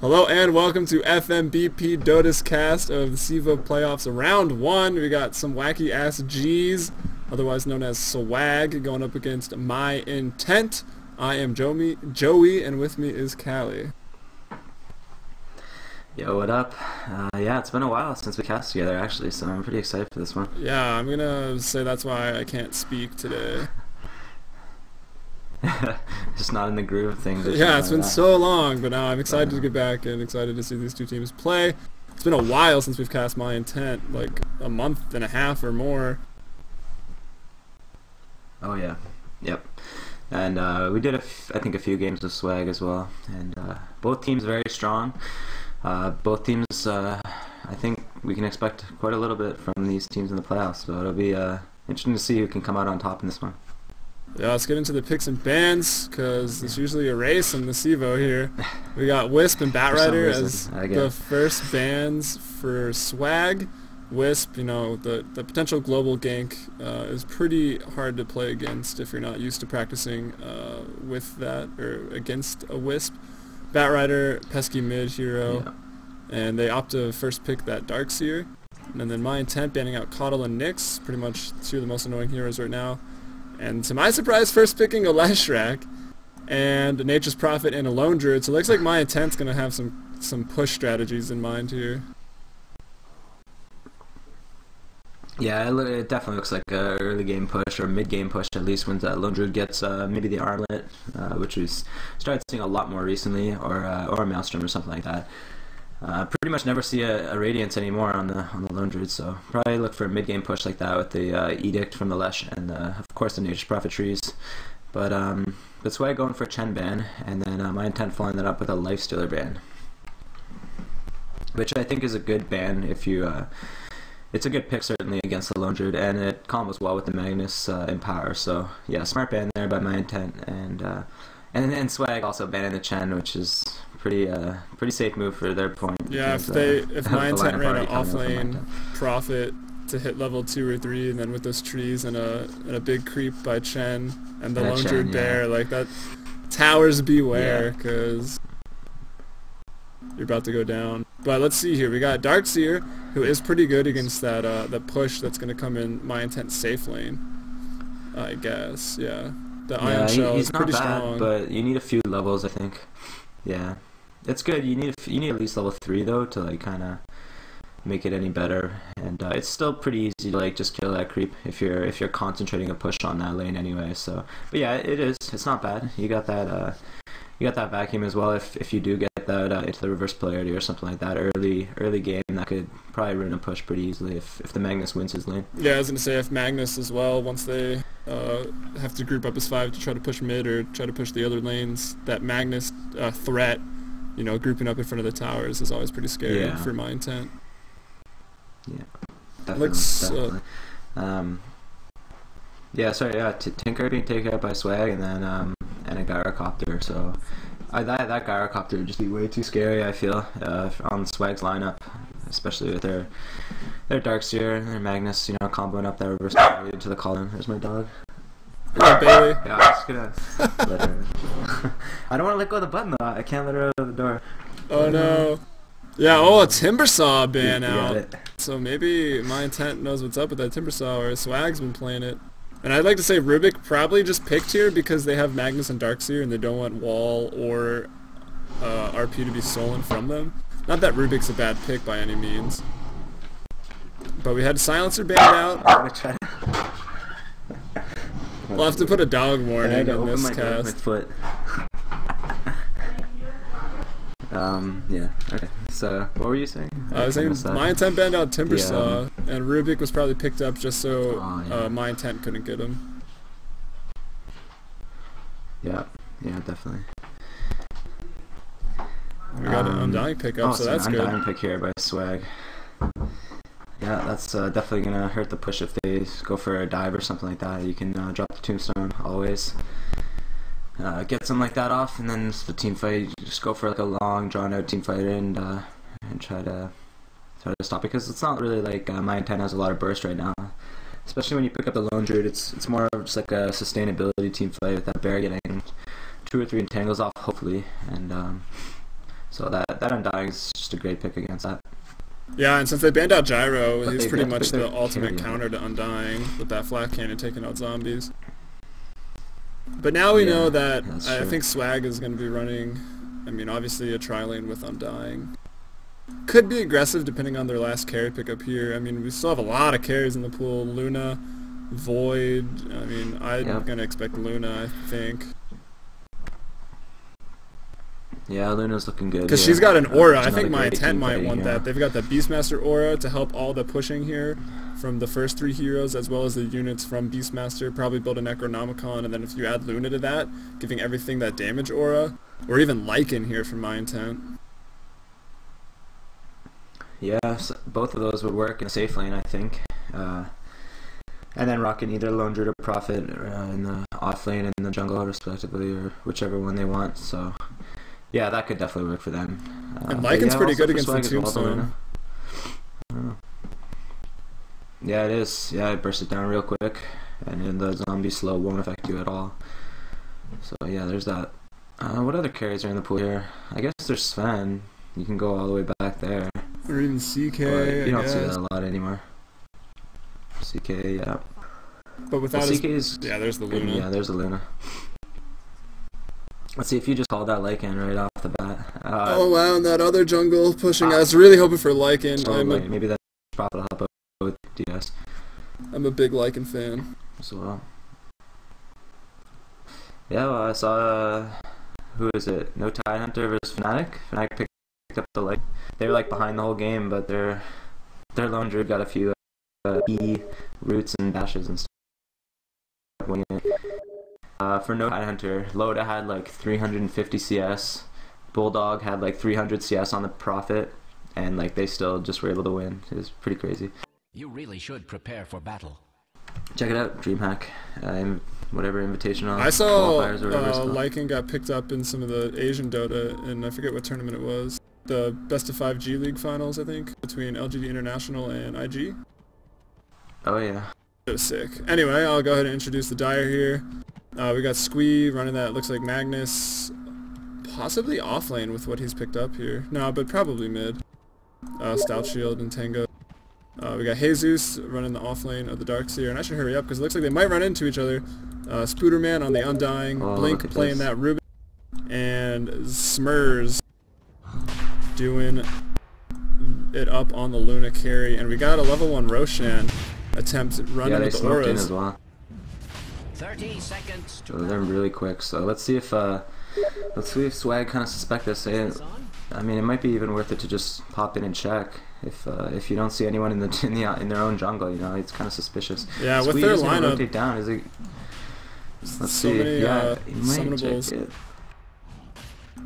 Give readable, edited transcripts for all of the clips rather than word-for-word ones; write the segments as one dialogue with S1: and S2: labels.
S1: Hello and welcome to fmbpdota's cast of the CEVO playoffs round 1. We got some wacky ass G's, otherwise known as swag, going up against My Intent. I am Joey, and with me is Callie.
S2: Yo, what up? Yeah, it's been a while since we cast together actually, so I'm pretty excited for this one.
S1: Yeah, I'm gonna say that's why I can't speak today.
S2: Just not in the groove of things.
S1: Yeah, it's been so long, but now I'm excited to get back and excited to see these two teams play. It's been a while since we've cast My Intent, like a month and a half or more.
S2: Oh yeah, yep. And we did, I think, a few games of swag as well, and both teams very strong. Both teams, I think we can expect quite a little bit from these teams in the playoffs, so it'll be interesting to see who can come out on top in this one.
S1: Yeah, let's get into the picks and bans, because it's usually a race in the CEVO here. We got Wisp and Batrider as the first bans for swag. Wisp, you know, the potential global gank is pretty hard to play against if you're not used to practicing with that, or against a Wisp. Batrider, pesky mid hero, yeah. And they opt to first pick that Darkseer. And then My Intent banning out Coddle and Nyx, pretty much two of the most annoying heroes right now. And to my surprise, first picking a Leshrac and Nature's Prophet and a Lone Druid. So it looks like My Intent's going to have some push strategies in mind here.
S2: Yeah, it definitely looks like a early game push or mid game push, at least when that Lone Druid gets maybe the Armlet, which we started seeing a lot more recently, or a Maelstrom or something like that. Pretty much never see a Radiance anymore on the Lone Druid, so probably look for a mid game push like that with the Edict from the Lesh and of course the Nature's Prophet trees. But that's why I'm going for a Chen ban, and then My Intent following that up with a Lifestealer ban, which I think is a good ban if you. It's a good pick certainly against the Lone Druid, and it combos well with the Magnus in power. So yeah, smart ban there by My Intent, and then swag also banning the Chen, which is pretty safe move for their point.
S1: Yeah, because, if My Intent ran an offlane Prophet to hit level 2 or 3, and then with those trees and a big creep by Chen and the Lone Druid Bear, like that, towers beware, because you're about to go down. But let's see here. We got Darkseer, who is pretty good against that push that's going to come in My Intent safe lane, I guess. Yeah, the Iron Shell is pretty strong,
S2: but you need a few levels, I think. Yeah, it's good. You need at least level 3 though to like kind of make it any better, and it's still pretty easy to like just kill that creep if you're concentrating a push on that lane anyway. So, but yeah, it's not bad. You got that vacuum as well if you do get that into the reverse polarity or something like that early game. That could probably ruin a push pretty easily if the Magnus wins his lane.
S1: Yeah, I was gonna say if Magnus as well, once they have to group up as 5 to try to push mid or try to push the other lanes, that Magnus threat, you know, grouping up in front of the towers is always pretty scary for My Intent.
S2: Yeah, definitely. Yeah, sorry, Tinker being taken out by swag, and then and a Gyrocopter. So that Gyrocopter would just be way too scary, I feel, on Swag's lineup, especially with their Darkseer and their Magnus, you know, comboing up that reverse into the column. There's my dog.
S1: Hello, Bailey.
S2: Yeah, I'm just gonna let her. I don't want to let go of the button though. I can't let her out of the door.
S1: Oh no. Yeah, a Timbersaw ban out. So maybe My Intent knows what's up with that Timbersaw, or Swag's been playing it. And I'd like to say Rubik probably just picked here because they have Magnus and Darkseer and they don't want Wall or RP to be stolen from them. Not that Rubik's a bad pick by any means. But we had Silencer banned out. We'll have to put a dog warning in this cast.
S2: Yeah, okay. So, what were you saying?
S1: I was saying My Intent banned out Timbersaw, and Rubik was probably picked up just so My Intent couldn't get him.
S2: Yeah, definitely.
S1: We got an Undying pickup, so that's good.
S2: Undying pick here by Swag. Yeah, that's definitely gonna hurt the push if they go for a dive or something like that. You can drop the Tombstone always. Get something like that off, and then the team fight, just go for like a long drawn out team fight and try to stop it, because it's not really like My Intent has a lot of burst right now, especially when you pick up the Lone Druid. It's more of just like a sustainability team fight with that bear getting 2 or 3 entangles off hopefully, and So that Undying is just a great pick against that.
S1: Yeah, and since they banned out Gyro, he's pretty much the ultimate counter to Undying with that flat cannon taking out zombies. But now we know that I think Swag is going to be running, I mean, obviously a tri-lane with Undying. Could be aggressive depending on their last carry pickup here. I mean, we still have a lot of carries in the pool. Luna, Void, I mean, I'm going to expect Luna, I think.
S2: Yeah, Luna's looking good.
S1: Because she's got an aura. I think my intent might want that. They've got the Beastmaster aura to help all the pushing here from the first 3 heroes, as well as the units from Beastmaster. Probably build a Necronomicon, and then if you add Luna to that, giving everything that damage aura. Or even Lycan here from my intent.
S2: Yeah, so both of those would work in a safe lane, I think. And then rocking either Lone Druid or Prophet in the off lane and in the jungle, respectively, or whichever one they want. So, yeah, that could definitely work for them.
S1: And Lycan's pretty good against the Tombstone.
S2: Yeah, it is. Yeah, it bursts it down real quick, and then the zombie slow won't affect you at all. So, yeah, there's that. What other carries are in the pool here? I guess there's Sven. You can go all the way back there.
S1: Or even CK,
S2: you don't see that a lot anymore. CK, yeah.
S1: But without
S2: CK's...
S1: Yeah, there's the Luna.
S2: Yeah, there's the Luna. Let's see if you just called that Lycan right off the bat.
S1: Oh wow, and that other jungle pushing. I was really hoping for Lycan.
S2: Maybe that Prophet will help out with DS.
S1: I'm a big Lycan fan.
S2: As well. Yeah, well, I saw... who is it? No Tide Hunter versus Fnatic. Fnatic picked up the Lycan. They were like behind the whole game, but their Lone Druid got a few E roots and dashes and stuff. For No Tide Hunter, Loda had like 350 CS, Bulldog had like 300 CS on the Prophet, and like they still just were able to win. It was pretty crazy.
S3: You really should prepare for battle.
S2: Check it out, DreamHack, whatever Invitational.
S1: I saw Lycan got picked up in some of the Asian Dota, and I forget what tournament it was. The best of 5 G League finals, I think, between LGD International and IG.
S2: Oh yeah.
S1: It was sick. Anyway, I'll go ahead and introduce the Dire here. We got Squee running that, looks like Magnus, possibly off lane with what he's picked up here. No, but probably mid. Stout Shield and Tango. We got Jesus running the off lane of the Darkseer, and I should hurry up because it looks like they might run into each other. Spooderman on the Undying, Blink playing that Ruben, and Smurs doing it up on the Luna carry, and we got a level 1 Roshan attempt running with the auras.
S2: In as well.
S3: 30 seconds to
S2: they're really quick, so let's see if Swag kind of suspect us. I mean, it might be even worth it to just pop in and check if you don't see anyone in their own jungle. You know, it's kind of suspicious.
S1: Yeah, with their lineup.
S2: Rotate down. Is it? Let's see.
S1: Many,
S2: yeah, he might
S1: summonables.
S2: check it.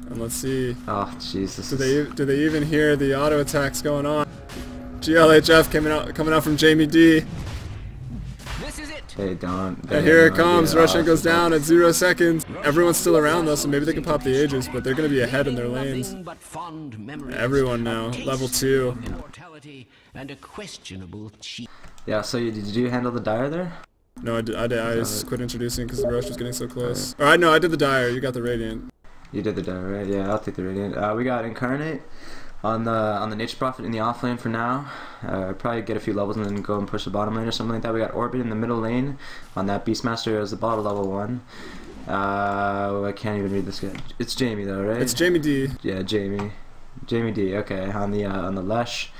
S1: And let's see.
S2: Oh, Jesus.
S1: Do they even hear the auto attacks going on? GLHF coming out from Jamie D.
S3: This is it.
S2: Hey, don't.
S1: And here it comes. Roshan goes down at 0 seconds. Everyone's still around though, so maybe they can pop the Aegis, but they're going to be ahead in their lanes. Everyone now, level 2.
S2: Yeah, so did you handle the Dire there?
S1: No, I just quit introducing because the Rosh was getting so close. Alright, no, I did the Dire. You got the Radiant.
S2: You did the Dire, right? Yeah, I'll take the Radiant. We got Incarnate on the Nature Prophet in the off lane for now. Probably get a few levels and then go and push the bottom lane or something like that. We got Orbit in the middle lane on that Beastmaster as the bottom level 1. I can't even read this yet. It's Jamie though, right?
S1: It's Jamie D.
S2: Yeah, Jamie D. Okay, on the Lesh,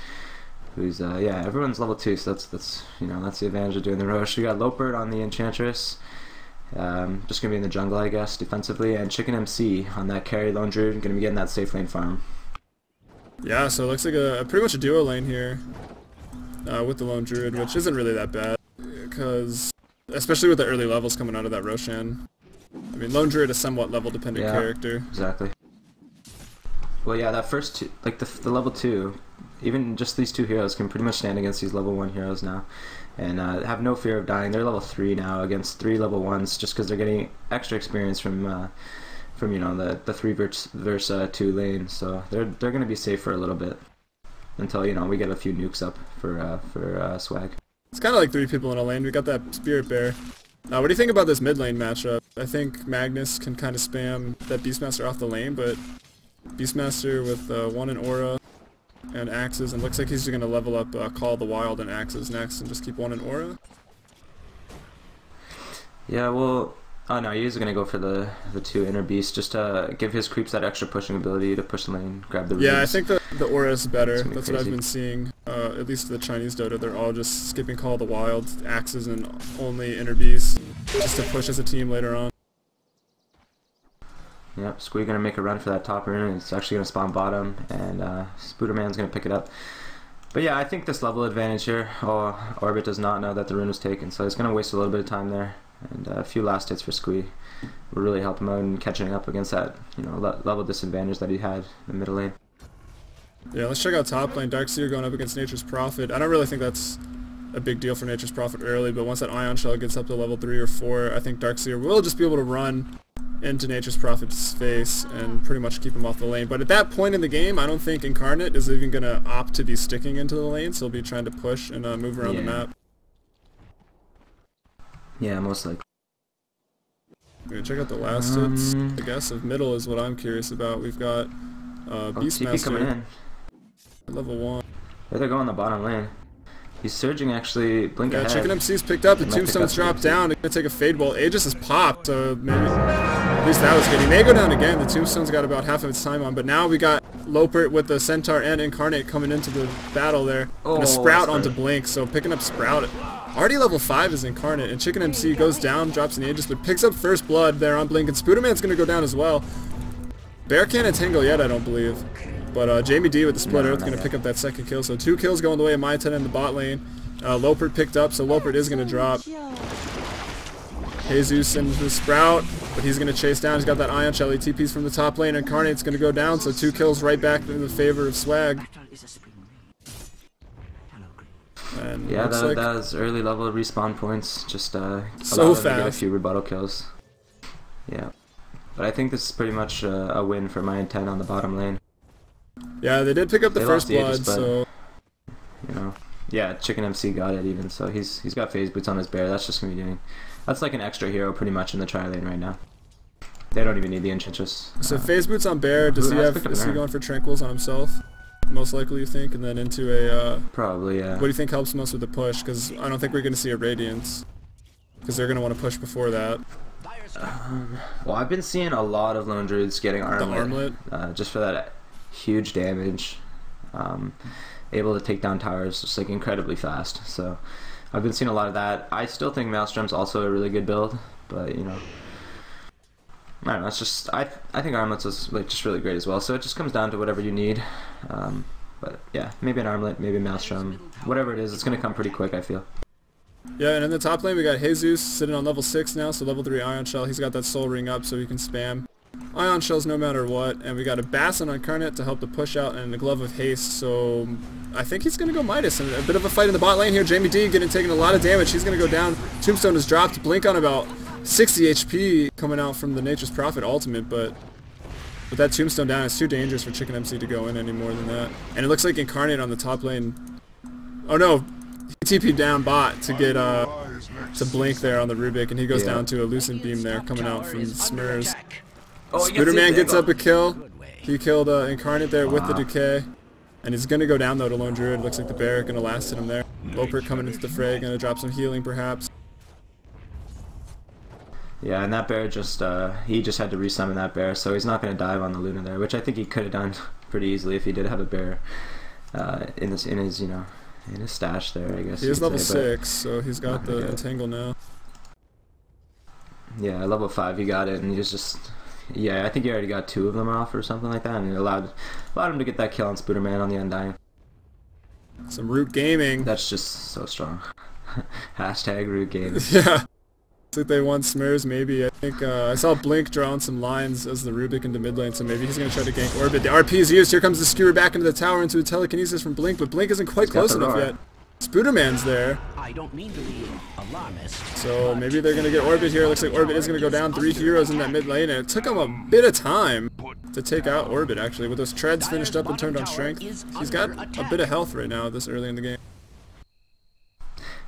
S2: who's yeah, everyone's level 2, so that's you know, that's the advantage of doing the Rosh. We got Lopert on the Enchantress. Just gonna be in the jungle, I guess, defensively, and Chicken MC on that carry Lone Druid, gonna be getting that safe lane farm.
S1: Yeah, so it looks like a pretty much a duo lane here with the Lone Druid, which isn't really that bad, because especially with the early levels coming out of that Roshan. I mean, Lone Druid is a somewhat level dependent character.
S2: Exactly. Well, yeah, that first two, like the level 2, even just these 2 heroes can pretty much stand against these level 1 heroes now, and have no fear of dying. They're level 3 now against 3 level 1s, just because they're getting extra experience from you know the 3 versus 2 lane. So they're gonna be safe for a little bit until, you know, we get a few nukes up for Swag.
S1: It's kind of like 3 people in a lane. We got that Spirit Bear. What do you think about this mid lane matchup? I think Magnus can kind of spam that Beastmaster off the lane, but Beastmaster with 1 in aura and axes, and looks like he's going to level up Call of the Wild and axes next and just keep 1 in aura.
S2: Yeah, well, oh no, he's going to go for the 2 inner beasts just to give his creeps that extra pushing ability to push the lane, grab the roots.
S1: Yeah, I think the aura is better. That's what I've been seeing. At least the Chinese Dota, they're all just skipping Call of the Wild, axes, and only inner beasts just to push as a team later on.
S2: Yep, Squee going to make a run for that top rune. It's actually going to spawn bottom, and Spooderman's going to pick it up. But yeah, I think this level advantage here, Orbit does not know that the rune was taken, so he's going to waste a little bit of time there. And a few last hits for Squee will really help him out in catching up against that, you know, level disadvantage that he had in the middle lane.
S1: Yeah, let's check out top lane. Darkseer going up against Nature's Prophet. I don't really think that's a big deal for Nature's Prophet early, but once that Ion Shell gets up to level 3 or 4, I think Darkseer will just be able to run into Nature's Prophet's face and pretty much keep him off the lane. But at that point in the game, I don't think Incarnate is even going to opt to be sticking into the lane, so he'll be trying to push and move around the map.
S2: Yeah, most likely.
S1: We're gonna check out the last hits, I guess, of middle is what I'm curious about. We've got Beastmaster
S2: coming in.
S1: Level 1.
S2: There they go on the bottom lane. He's surging actually, blink ahead.
S1: Chicken MC's picked up, the Tombstone's dropped down, he's gonna take a fade wall. Aegis has popped, so maybe, at least that was good. He may go down again, the Tombstone's got about half of its time on, but now we got Lopert with the Centaur and Incarnate coming into the battle there. And a Sprout onto Blink, so picking up Sprout. Already level 5 is Incarnate, and Chicken MC goes down, drops an Aegis, but picks up first blood there on Blink, and Spooderman's gonna go down as well. Bear can't entangle yet, I don't believe. But Jamie D with the Split Earth going to pick up that second kill. So 2 kills going the way of Maitan in the bot lane. Lopert picked up, so Lopert is going to drop. Jesus and the Sprout, but he's going to chase down. He's got that Ion Shell. He TPs from the top lane. Incarnate's going to go down, so 2 kills right back in the favor of Swag. And
S2: yeah, that was early level respawn points. Just
S1: so fast.
S2: To get a few rebuttal kills. Yeah. But I think this is pretty much a win for my intent on the bottom lane.
S1: Yeah, they did pick up the first blood,
S2: Aegis,
S1: so
S2: you know, yeah, Chicken MC got it even, so he's got phase boots on his bear. That's just gonna be doing. That's like an extra hero pretty much in the tri lane right now. They don't even need the Enchantress.
S1: So phase boots on bear. Does he have? Is he going for tranquils on himself? Most likely, you think, and then into a.
S2: Probably, yeah.
S1: What do you think helps most with the push? Because I don't think we're gonna see a Radiance, because they're gonna want to push before that.
S2: Well, I've been seeing a lot of lone druids getting armlet, just for that huge damage, able to take down towers just like incredibly fast. So I've been seeing a lot of that. I still think Maelstrom's also a really good build, but you know, I don't know. It's just I think armlets is like just really great as well. So it just comes down to whatever you need. But yeah, maybe an armlet, maybe Maelstrom, whatever it is, it's gonna come pretty quick, I feel.
S1: Yeah, and in the top lane we got Jesus sitting on level 6 now, so level 3 Ion Shell. He's got that Soul Ring up so he can spam Ion Shells no matter what. And we got a Bassin on Incarnate to help the push out and the Glove of Haste, so I think he's going to go Midas. And a bit of a fight in the bot lane here. Jamie D taking a lot of damage. He's going to go down. Tombstone is dropped. Blink on about 60 HP coming out from the Nature's Prophet ultimate, but with that Tombstone down, it's too dangerous for Chicken MC to go in any more than that. And it looks like Incarnate on the top lane. Oh no! He TP'd down bot to get to Blink there on the Rubik, and he goes down to a Lucent Beam there coming out from Smurs. Spooderman gets up a kill. He killed Incarnate there with the Decay. And he's going to go down though to Lone Druid. Looks like the Bear going to last hit him there. Lopert coming into the fray, going to drop some healing perhaps.
S2: Yeah, and that Bear just, he just had to resummon that Bear, so he's not going to dive on the Luna there, which I think he could have done pretty easily if he did have a Bear in his, you know, in his stash there, I guess.
S1: He is level 6, so he's got the Entangle now.
S2: Yeah, level 5 he got it, and he was just... Yeah, I think he already got 2 of them off or something like that, and it allowed him to get that kill on Spooderman on the Undying.
S1: Some Root Gaming.
S2: That's just so strong. Hashtag Root Gaming.
S1: Yeah. Looks like they want Smurs maybe. I think I saw Blink drawing some lines as the Rubik into mid lane, so maybe he's going to try to gank Orbit. The RP is used. Here comes the Skewer back into the tower into a telekinesis from Blink, but Blink isn't quite close enough yet. Spooderman's there.
S3: I don't mean to be alarmist.
S1: So maybe they're going to get Orbit here. Looks like Orbit is going to go down. 3 heroes in that mid lane, and it took him a bit of time to take out Orbit, actually. With those treads finished up and turned on strength, he's got a bit of health right now this early in the game.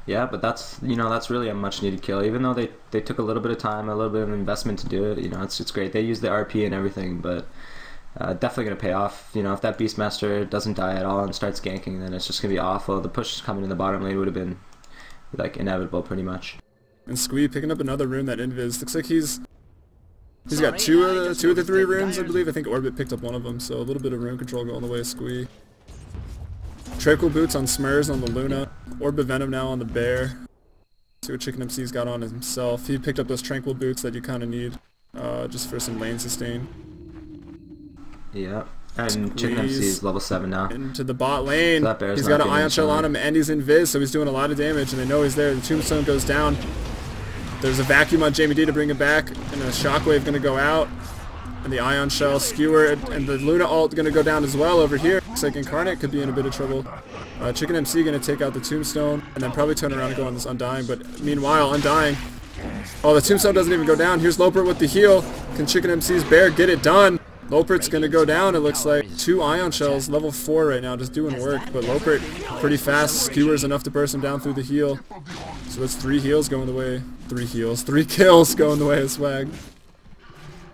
S2: Yeah, but that's, you know, that's really a much needed kill. Even though they took a little bit of time, a little bit of investment to do it, you know, it's great. They used the RP and everything, but Definitely going to pay off. You know, if that Beastmaster doesn't die at all and starts ganking, then it's just going to be awful. The push coming in the bottom lane would have been like inevitable pretty much.
S1: And Squee picking up another rune, that Invis. Looks like he's got two of the 3 runes, I believe. I think Orbit picked up one of them, so a little bit of rune control going the way of Squee. Tranquil Boots on Smurs on the Luna. Orb of Venom now on the Bear. See what Chicken MC's got on himself. He picked up those Tranquil Boots that you kind of need just for some lane sustain.
S2: Yeah. And Chicken MC is level 7 now.
S1: Into the bot lane.
S2: So
S1: he's got an Ion Shell on him and he's in Viz, so he's doing a lot of damage and they know he's there. The Tombstone goes down. There's a vacuum on Jamie D to bring it back, and a Shockwave going to go out. And the Ion Shell, Skewer, and the Luna ult going to go down as well over here. Looks like Incarnate could be in a bit of trouble. Chicken MC going to take out the Tombstone and then probably turn around and go on this Undying. But meanwhile, Undying. Oh, the Tombstone doesn't even go down. Here's Lopert with the heal. Can Chicken MC's Bear get it done? Lopert's going to go down, it looks like. 2 Ion Shells, level 4 right now, just doing work. But Lopert, pretty fast. Skewer's enough to burst him down through the heal. So that's 3 heals going the way. 3 heals. 3 kills going the way of Swag.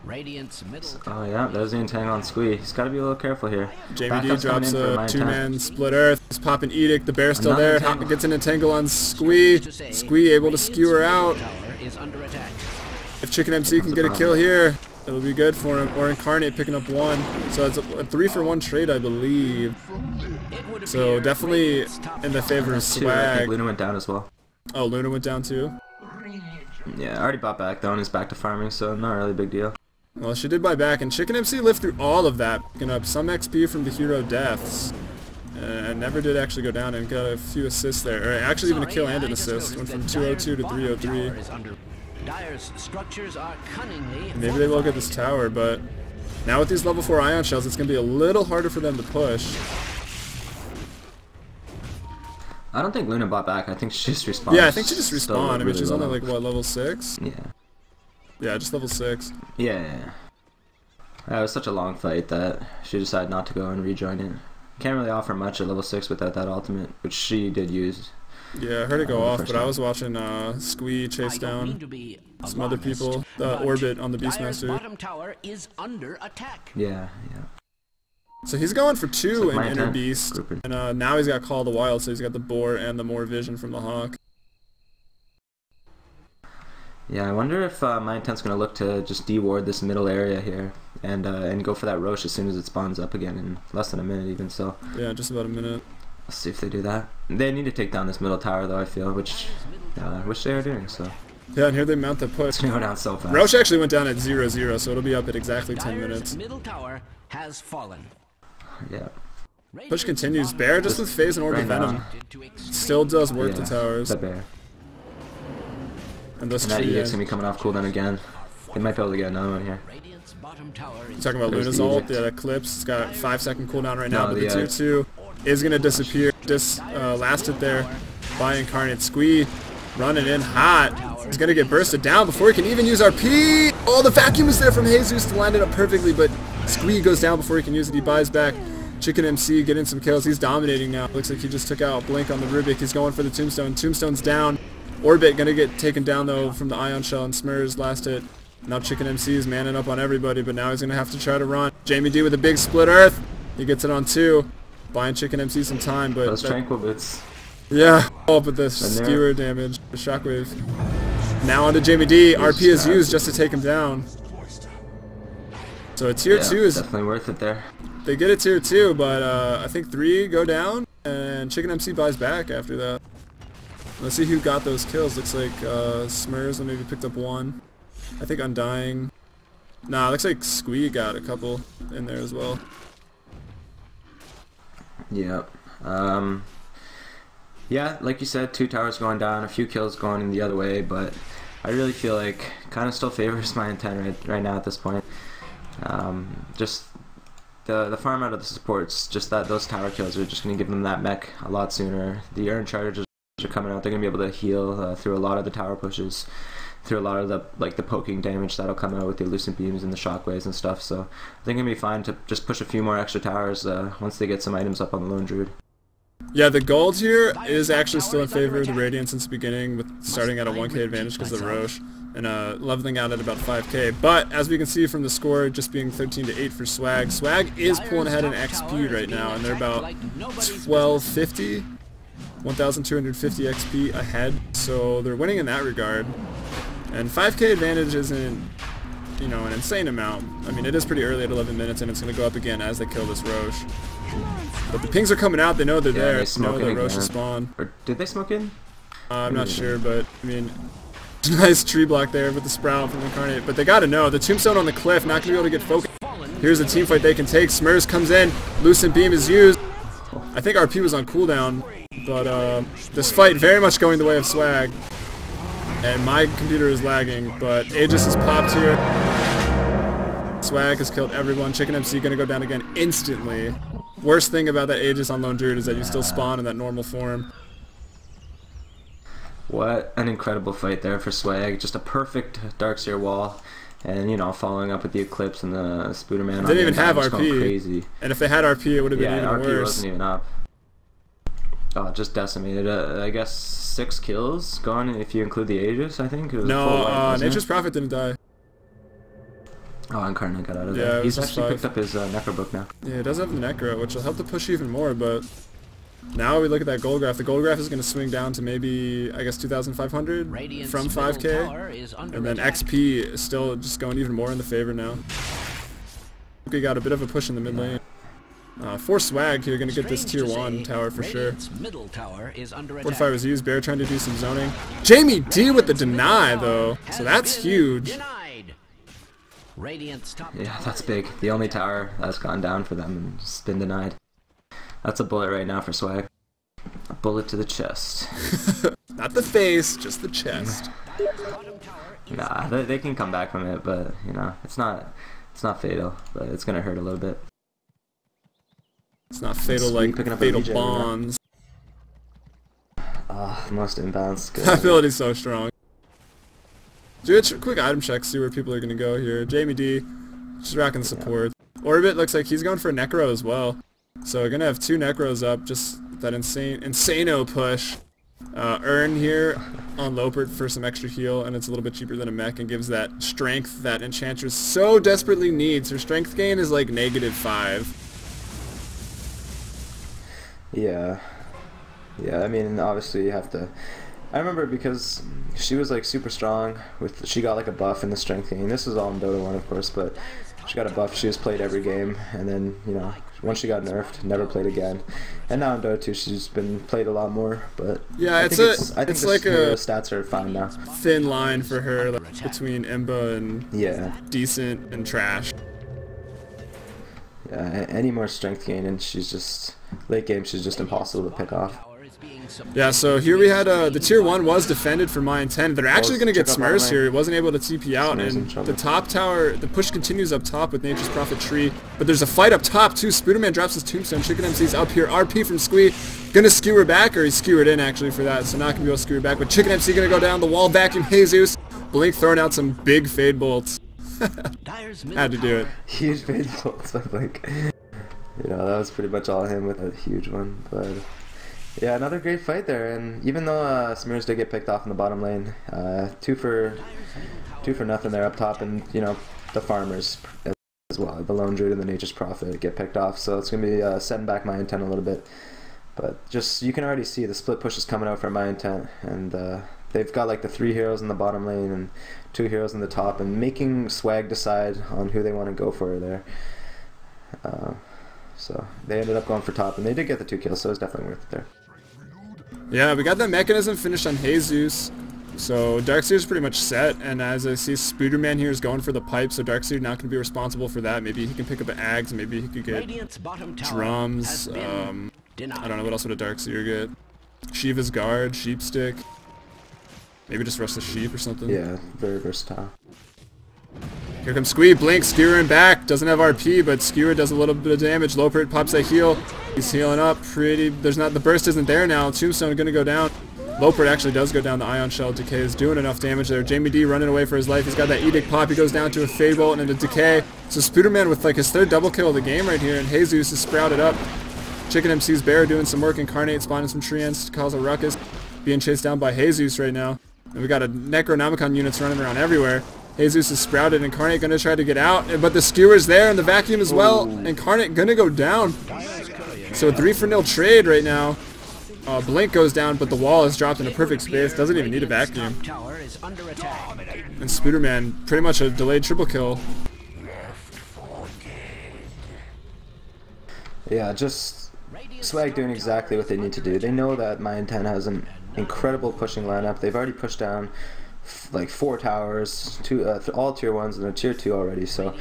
S2: Oh yeah, there's the entangle on Squee. He's got to be a little careful here.
S1: Jamie D drops a 2-man split earth. He's popping Edict. The Bear's still there. Gets an entangle on Squee. Squee able to skewer out. If Chicken MC can get a kill here, it'll be good for him. Or Incarnate picking up 1. So it's a 3-for-1 trade, I believe. So definitely in the favor of Swag.
S2: I think Luna went down as well.
S1: Oh, Luna went down too?
S2: Yeah, I already bought back though and is back to farming, so not really a big deal.
S1: Well, she did buy back, and Chicken MC lived through all of that, picking up some XP from the hero deaths. And never did actually go down and got a few assists there. Or actually even a kill and an assist. Went from 202 to 303. Maybe they will get this tower, but now with these level 4 Ion Shells, it's going to be a little harder for them to push.
S2: I don't think Luna bought back. I think she just respawned.
S1: Yeah, I think she just respawned. I mean, she's only like, what, level 6?
S2: Yeah.
S1: Yeah, just level 6.
S2: Yeah. It was such a long fight that she decided not to go and rejoin it. Can't really offer much at level 6 without that ultimate, which she did use.
S1: Yeah, I heard it go off, but I was watching Squee chase down some other people. Orbit on the Beastmaster.
S2: Yeah.
S1: So he's going for 2 in Inner Beast, and now he's got Call of the Wild, so he's got the Boar and the more Vision from the Hawk.
S2: Yeah, I wonder if my intent's going to look to just de-ward this middle area here and go for that Roche as soon as it spawns up again in less than a minute even, so.
S1: Yeah, just about a minute.
S2: Let's see if they do that. They need to take down this middle tower though, I feel, which they are doing, so.
S1: Yeah, and here they mount the push.
S2: It's going to go down so fast.
S1: Roche actually went down at 0-0, so it'll be up at exactly 10 minutes.
S3: Middle tower has fallen.
S2: Yeah.
S1: Push continues. Bear just with Phase and Orb of Venom. Still does work the towers.
S2: The Bear.
S1: And this
S2: that EX gonna be coming off cooldown again. They might be able to get another one here.
S1: You're talking about Luna's ult? Yeah, that Eclipse. It's got a 5-second cooldown right now, but the 2-2 is gonna disappear. Just lasted there by Incarnate. Squee running in hot. He's gonna get bursted down before he can even use RP. Oh, the vacuum is there from Jesus to line it up perfectly, but Squee goes down before he can use it. He buys back. Chicken MC getting some kills. He's dominating now. Looks like he just took out Blink on the Rubik. He's going for the Tombstone. Tombstone's down. Orbit gonna get taken down though from the Ion Shell and Smurs last hit. Now Chicken MC is manning up on everybody, but now he's gonna have to try to run. Jamie D with a big split earth. He gets it on 2. Buying Chicken MC some time, but
S2: those Tranquil Bits.
S1: Yeah. Oh, but the skewer damage, the shockwave. Now onto Jamie D. RP is used just to take him down. So a tier 2 is
S2: definitely worth it there.
S1: They get a tier 2, but I think 3 go down, and Chicken MC buys back after that. Let's see who got those kills. Looks like Smurs maybe picked up 1. I think Undying. Nah, looks like Squee got a couple in there as well.
S2: Yep. Yeah, like you said, 2 towers going down, a few kills going in the other way, but I really feel like kind of still favors my intent right now at this point. Just the farm out of the supports, just that those tower kills are just going to give them that mech a lot sooner. The Urn charges are coming out. They're going to be able to heal through a lot of the tower pushes, through a lot of the poking damage that'll come out with the Elucent Beams and the Shockwaves and stuff. So I think it'll be fine to just push a few more extra towers once they get some items up on the Lone Druid.
S1: Yeah, the gold here is actually still in favor of the Radiant since the beginning, with starting at a 1k advantage because of the Roche, and leveling out at about 5k. But as we can see from the score, just being 13-8 for Swag, Swag is pulling ahead in XP right now, and they're about 1250, 1,250 XP ahead. So they're winning in that regard. And 5k advantage isn't, you know, an insane amount. I mean, it is pretty early at 11 minutes, and it's going to go up again as they kill this Roche. But the pings are coming out, they know they're there, they know the Roche is spawned.
S2: Or did they smoke in?
S1: I'm not sure, but, I mean, nice tree block there with the Sprout from Incarnate. But they gotta know, the Tombstone on the cliff, not gonna be able to get focused. Here's a team fight they can take, Smurs comes in, Lucent Beam is used. I think RP was on cooldown, but this fight very much going the way of Swag. And my computer is lagging, but Aegis is popped here. Swag has killed everyone, Chicken MC gonna go down again instantly. Worst thing about that Aegis on Lone Druid is that you still spawn in that normal form.
S2: What an incredible fight there for Swag. Just a perfect Darkseer wall. And, you know, following up with the Eclipse and the Spooderman.
S1: They didn't even have RP.
S2: Crazy.
S1: And if they had RP, it would have been even
S2: RP
S1: worse.
S2: Wasn't even up. Oh, just decimated. I guess 6 kills gone if you include the Aegis, I think. It was
S1: no, Nature's Prophet didn't die.
S2: Oh, Incarnate got out of there. He's actually picked up his Necro book now.
S1: Yeah, he does have the Necro, which will help to push even more, but now we look at that gold graph. The gold graph is going to swing down to maybe, I guess, 2,500 from 5k, and then XP is still just going even more in the favor now. We got a bit of a push in the mid lane. For Swag here, going to get this tier 1 tower for sure. Fortify was used, Bear trying to do some zoning. Jamie D with the deny though, so that's huge.
S2: Yeah, that's big. The only tower that's gone down for them and just been denied. That's a bullet right now for Swag. A bullet to the chest.
S1: Not the face, just the chest.
S2: Nah, they can come back from it, but you know, it's not fatal, but it's gonna hurt a little bit.
S1: It's not fatal like fatal bonds.
S2: Ah, most imbalanced.
S1: That ability's so strong. Do a quick item check, see where people are going to go here. Jamie D, just racking the support. Orbit looks like he's going for a Necro as well. So we're going to have 2 Necros up, just that insano push. Earn here on Lopert for some extra heal, and it's a little bit cheaper than a mech and gives that strength that Enchantress so desperately needs. Her strength gain is like -5.
S2: Yeah. Yeah, I mean, obviously you have to... I remember because she was like super strong with, she got like a buff in the strength gain. This is all in Dota 1 of course, but she got a buff, she was played every game, and then, you know, once she got nerfed, never played again. And now in Dota 2 she's been played a lot more, but
S1: yeah,
S2: I think like her stats are fine now.
S1: Thin line for her, like, between Imba and decent and trash.
S2: Yeah, any more strength gain and she's just, late game she's just impossible to pick off.
S1: Yeah, so here we had the tier 1 was defended for my intent. They're actually going to get Smurfs here. He wasn't able to TP out, and the top tower, the push continues up top with Nature's Prophet Tree. But there's a fight up top too. Spooderman drops his Tombstone. Chicken MC's up here. RP from Squee. Gonna skewer back, or he's skewered in actually for that, so not gonna be able to skewer back. But Chicken MC gonna go down the wall, vacuum Jesus. Blink throwing out some big fade bolts. Had to do it.
S2: Huge fade bolts, like, you know, that was pretty much all him with a huge one, but... Yeah, another great fight there, and even though Smurs did get picked off in the bottom lane, 2 for nothing there up top, and you know, the farmers as well, the Lone Druid and the Nature's Prophet get picked off, so it's gonna be setting back my intent a little bit. But just, you can already see the split push is coming out for my intent, and they've got like the 3 heroes in the bottom lane and 2 heroes in the top, and making Swag decide on who they want to go for there. So they ended up going for top, and they did get the 2 kills, so it was definitely worth it there.
S1: Yeah, we got that mechanism finished on Jesus, so Darkseer's pretty much set, and as I see Spooderman here is going for the pipe, so Darkseer not going to be responsible for that. Maybe he can pick up an Ags, maybe he could get drums, I don't know, what else would a Darkseer get? Shiva's Guard, Sheep Stick, maybe just rush the Sheep or something.
S2: Yeah, very versatile.
S1: Here comes Squee, Blink, skewering back, doesn't have RP, but Skewer does a little bit of damage. Lopert pops that heal, he's healing up pretty, the burst isn't there now, Tombstone gonna go down. Lopert actually does go down, the Ion Shell Decay is doing enough damage there. Jamie D running away for his life, he's got that Edict pop, he goes down to a Fade Bolt and a Decay. So Spooderman with like his 3rd double kill of the game right here, and Jesus is sprouted up. Chicken MC's Bear doing some work. Incarnate spawning some treants to cause a ruckus. Being chased down by Jesus right now. And we got a Necronomicon units running around everywhere. Jesus is sprouted. Incarnate gonna try to get out, but the skewer's there and the vacuum as well. Incarnate gonna go down. So a 3-for-0 trade right now. Blink goes down, but the wall is dropped in a perfect space. Doesn't even need a vacuum. And Spooderman, pretty much a delayed triple kill.
S2: Yeah, just Swag doing exactly what they need to do. They know that My Intent has an incredible pushing lineup. They've already pushed down like 4 towers, all tier 1s and a tier 2 already, so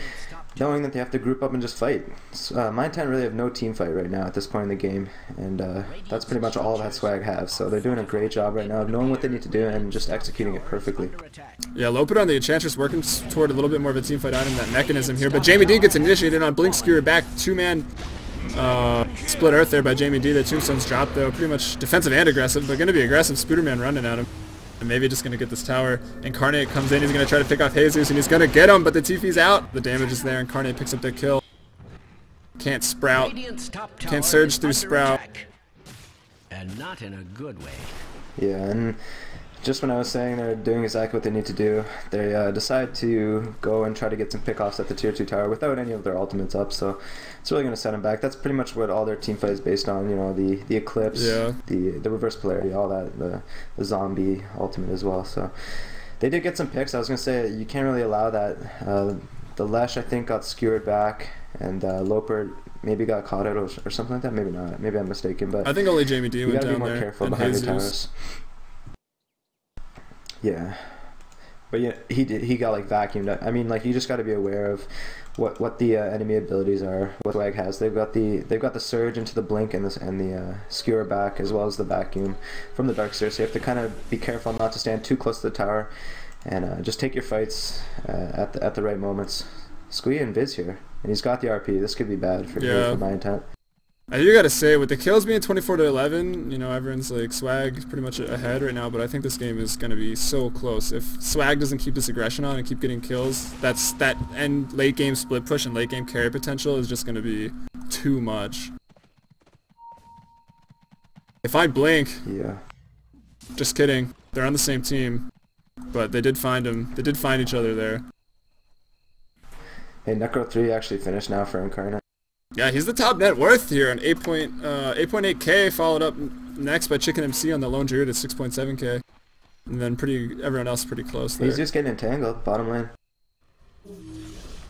S2: knowing that they have to group up and just fight. My Intent really have no team fight right now at this point in the game, and that's pretty much all that Swag have, so they're doing a great job right now of knowing what they need to do and just executing it perfectly.
S1: Yeah, Lopet on the Enchantress working toward a little bit more of a team fight item, that mechanism here, but Jamie D gets initiated on Blink Skewer back, 2-man split earth there by Jamie D. The tombstone's dropped though, pretty much defensive and aggressive, but going to be aggressive. Spooderman running at him. And maybe just going to get this tower. Incarnate comes in, he's going to try to pick off Jesus, and he's going to get him, but the Tifi's out. The damage is there, Incarnate picks up the kill. Can't sprout. Can't surge through sprout.
S3: And not in a good way.
S2: Yeah, and just when I was saying they're doing exactly what they need to do, they decide to go and try to get some pickoffs at the tier 2 tower without any of their ultimates up, so it's really going to set them back. That's pretty much what all their team fight is based on, you know, the Eclipse,
S1: yeah,
S2: the reverse polarity, all that, the zombie ultimate as well. So they did get some picks. I was going to say you can't really allow that. The Lesh, I think, got skewered back, and Loper maybe got caught out or something like that. Maybe not. Maybe I'm mistaken, but
S1: I think only Jamie D went down there.
S2: You got to be more careful behind the towers. Yeah, but yeah, he got like vacuumed. I mean, like, you just got to be aware of what the enemy abilities are. What Swag has, they've got the surge into the blink and the skewer back, as well as the vacuum from the Darkseer. So you have to kind of be careful not to stand too close to the tower, and just take your fights at the right moments. Squee and Viz here, and he's got the RP. This could be bad for My Intent.
S1: I do gotta say, with the kills being 24-11, you know, everyone's like, Swag pretty much ahead right now, but I think this game is gonna be so close. If Swag doesn't keep this aggression on and keep getting kills, that end late game split push and late game carry potential is just gonna be too much. If I blink,
S2: yeah,
S1: just kidding, they're on the same team, but they did find him. They did find each other there.
S2: Hey, Necro 3 actually finished now for Incarnate.
S1: Yeah, he's the top net worth here on 8.8k, followed up next by Chicken MC on the Lone Druid at 6.7k. And then everyone else pretty close there.
S2: He's just getting entangled, bottom lane.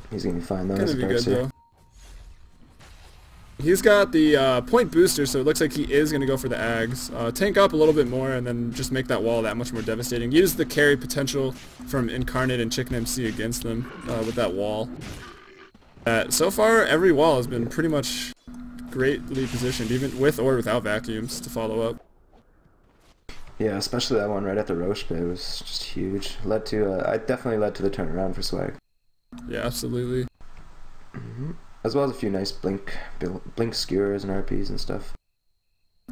S2: He's going to be fine though.
S1: Gonna be good though. He's got the point booster, so it looks like he is going to go for the Ags. Tank up a little bit more and then just make that wall that much more devastating. Use the carry potential from Incarnate and Chicken MC against them with that wall. So far, every wall has been pretty much greatly positioned, even with or without vacuums, to follow up.
S2: Yeah, especially that one right at the Roche Bay was just huge. It definitely led to the turnaround for Swag.
S1: Yeah, absolutely.
S2: As well as a few nice blink skewers and RPs and stuff.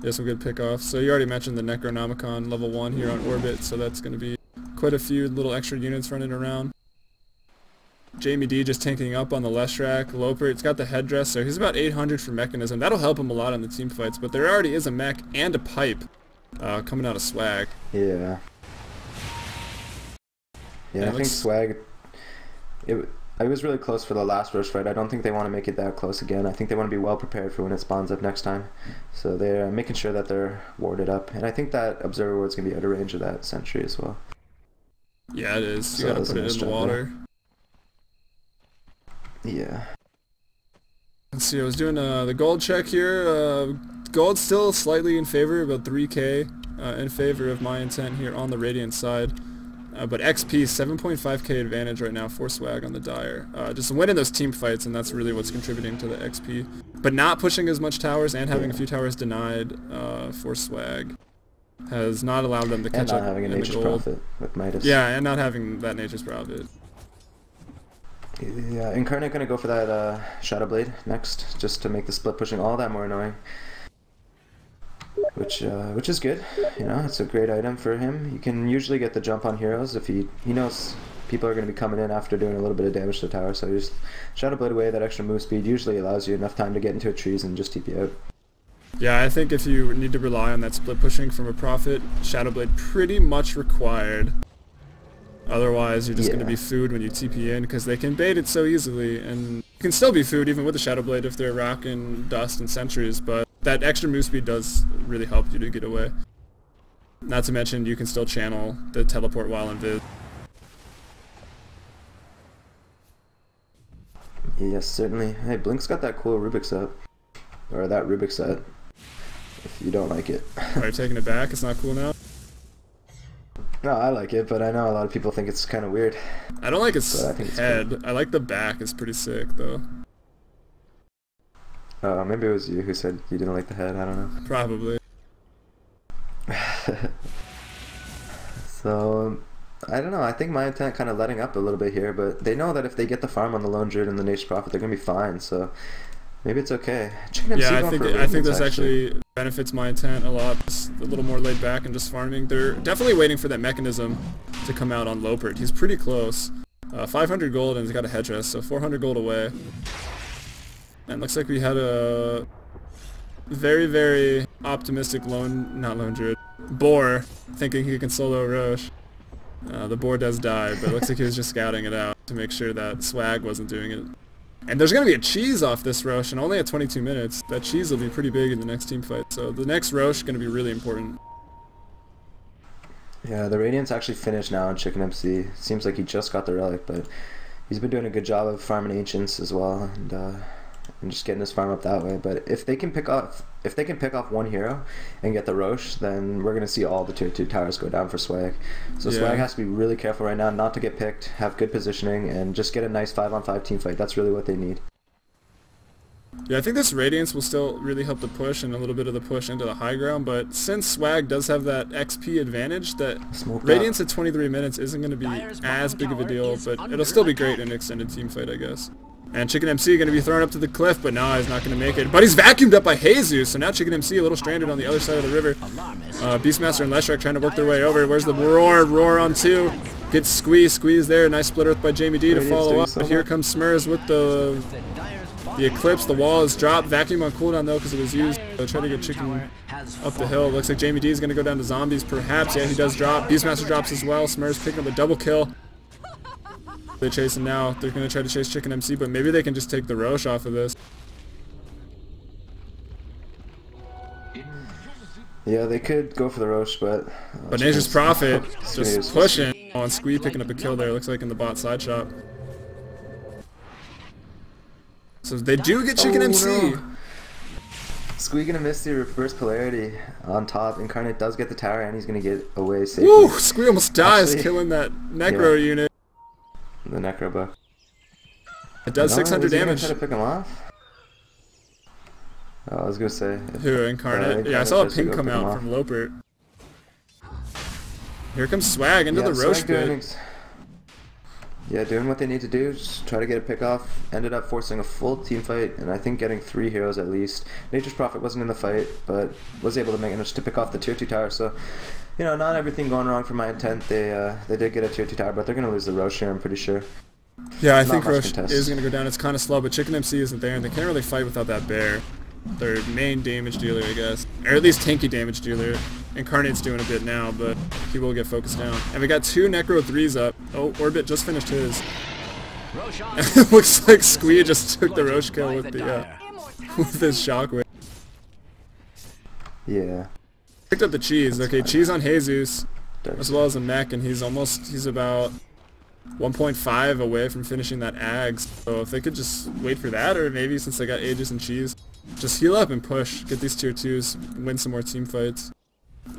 S1: Yeah, some good pickoffs. So you already mentioned the Necronomicon level 1 here on Orbit, so that's going to be quite a few little extra units running around. Jamie D just tanking up on the Leshrac. Loper, it's got the headdress, so he's about 800 for mechanism. That'll help him a lot on the team fights, but there already is a mech and a pipe coming out of Swag.
S2: Yeah. Yeah, I think Swag, it was really close for the last rush fight. I don't think they want to make it that close again. I think they want to be well prepared for when it spawns up next time. So they're making sure that they're warded up. And I think that Observer Ward's going to be out of range of that sentry as well.
S1: Yeah, it is. You gotta put it in the water.
S2: Yeah.
S1: Let's see, I was doing the gold check here. Gold's still slightly in favor, about 3k in favor of My Intent here on the Radiant side. But XP, 7.5k advantage right now for Swag on the Dire. Just winning those team fights, and that's really what's contributing to the XP. But not pushing as much towers and having a few towers denied for Swag has not allowed them to catch up
S2: having a Nature's Prophet with Midas.
S1: Yeah, and not having that Nature's Prophet.
S2: Yeah, Incarnate gonna go for that Shadow Blade next, just to make the split pushing all that more annoying. Which is good, you know, it's a great item for him. You can usually get the jump on heroes if he knows people are going to be coming in after doing a little bit of damage to the tower, so just Shadow Blade away, that extra move speed usually allows you enough time to get into a trees and just TP out.
S1: Yeah, I think if you need to rely on that split pushing from a Prophet, Shadow Blade pretty much required. Otherwise, you're just going to be food when you TP in, because they can bait it so easily, and you can still be food even with the Shadow Blade if they're rocking Dust and Sentries, but that extra move speed does really help you to get away. Not to mention, you can still channel the teleport while invis.
S2: Yes, certainly. Hey, Blink's got that cool Rubik set. Or that Rubik set. If you don't like it.
S1: Are you taking it back? It's not cool now?
S2: No, I like it, but I know a lot of people think it's kind of weird.
S1: I don't like its head. Cool. I like the back. It's pretty sick, though.
S2: Maybe it was you who said you didn't like the head. I don't know.
S1: Probably.
S2: So, I don't know. I think my intent kind of letting up a little bit here, but they know that if they get the farm on the Lone Druid and the Nature's Prophet, they're going to be fine, so maybe it's okay.
S1: Yeah, I think this actually benefits my intent a lot. It's a little more laid back and just farming. They're definitely waiting for that mechanism to come out on Lopert. He's pretty close. 500 gold and he's got a headdress, so 400 gold away. And looks like we had a very, very optimistic not Lone Druid, Boar, thinking he can solo Roche. The Boar does die, but it looks like he was just scouting it out to make sure that Swag wasn't doing it. And there's going to be a cheese off this Roche, and only at 22 minutes. That cheese will be pretty big in the next team fight, so the next Roche is going to be really important.
S2: Yeah, the Radiant's actually finished now on Chicken MC. Seems like he just got the Relic, but he's been doing a good job of farming Ancients as well, and just getting his farm up that way. But if they can pick off one hero and get the Roche, then we're gonna see all the tier 2 towers go down for Swag. So yeah. Swag has to be really careful right now not to get picked, have good positioning, and just get a nice 5-on-5 team fight. That's really what they need.
S1: Yeah, I think this Radiance will still really help the push and a little bit of the push into the high ground, but since Swag does have that XP advantage, that Radiance at 23 minutes isn't going to be as big of a deal, but it'll still be great in an extended team fight, I guess. And Chicken MC going to be thrown up to the cliff, but no, he's not going to make it. But he's vacuumed up by Jesus, so now Chicken MC a little stranded on the other side of the river. Beastmaster and Leshrac trying to work their way over. Where's the roar? Roar on 2. Gets squeeze there. Nice split earth by Jamie D to follow up. But here comes Smurs with the Eclipse. The wall is dropped. Vacuum on cooldown though because it was used. Try to get Chicken up the hill. Looks like Jamie D is going to go down to zombies perhaps. Yeah, he does drop. Beastmaster drops as well. Smurs picking up a double kill. They're chasing now. They're going to try to chase Chicken MC, but maybe they can just take the Roche off of this.
S2: Yeah, they could go for the Roche, but
S1: Nature's Prophet just pushing on Squee, picking up a kill there. Looks like in the bot side shop. So they do get Chicken MC.
S2: No. Squee gonna miss the reverse polarity on top. Incarnate does get the tower, and he's gonna get away safely.
S1: Woo! Squee almost dies killing that Necro unit.
S2: The Necro buff.
S1: It does 600 damage.
S2: Try to pick him off? Oh, I was gonna say.
S1: Who, Incarnate? Yeah, I saw a ping come out from Lopert. Here comes Swag into the Roche pit.
S2: Yeah, doing what they need to do, just try to get a pick off. Ended up forcing a full team fight, and I think getting 3 heroes at least. Nature's Prophet wasn't in the fight, but was able to manage to pick off the tier 2 tower, so you know, not everything going wrong for my intent. They did get a tier 2 tower, but they're going to lose the Roche here, I'm pretty sure.
S1: Yeah, I think Roche is going to go down. It's kind of slow, but Chicken MC isn't there, and they can't really fight without that bear. Their main damage dealer, I guess. Or at least tanky damage dealer. Incarnate's doing a bit now, but he will get focused down. And we got 2 Necro 3s up. Oh, Orbit just finished his. It looks like Squee just took the Roche kill with the with his shockwave.
S2: Yeah.
S1: Picked up the cheese. Okay, cheese on Jesus, as well as a mech, and he's about 1.5 away from finishing that Ags. So if they could just wait for that, or maybe since they got Aegis and cheese, just heal up and push, get these tier 2s, win some more team fights.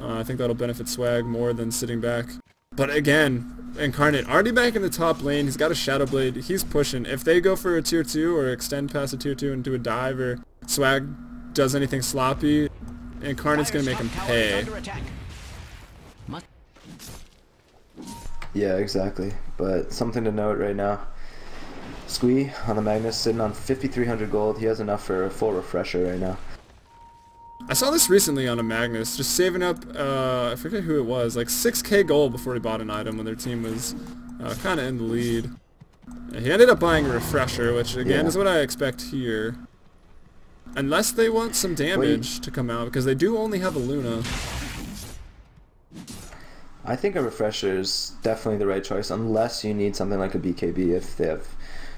S1: I think that'll benefit Swag more than sitting back. But again, Incarnate already back in the top lane. He's got a Shadow Blade. He's pushing. If they go for a tier 2 or extend past a tier 2 and do a dive, or Swag does anything sloppy, Incarnate's gonna make him pay.
S2: Yeah, exactly. But something to note right now. Squee on the Magnus sitting on 5,300 gold. He has enough for a full refresher right now.
S1: I saw this recently on a Magnus, just saving up, I forget who it was, like 6k gold before he bought an item when their team was kind of in the lead. He ended up buying a refresher, which again is what I expect here. Unless they want some damage to come out, because they do only have a Luna.
S2: I think a refresher is definitely the right choice, unless you need something like a BKB. If they have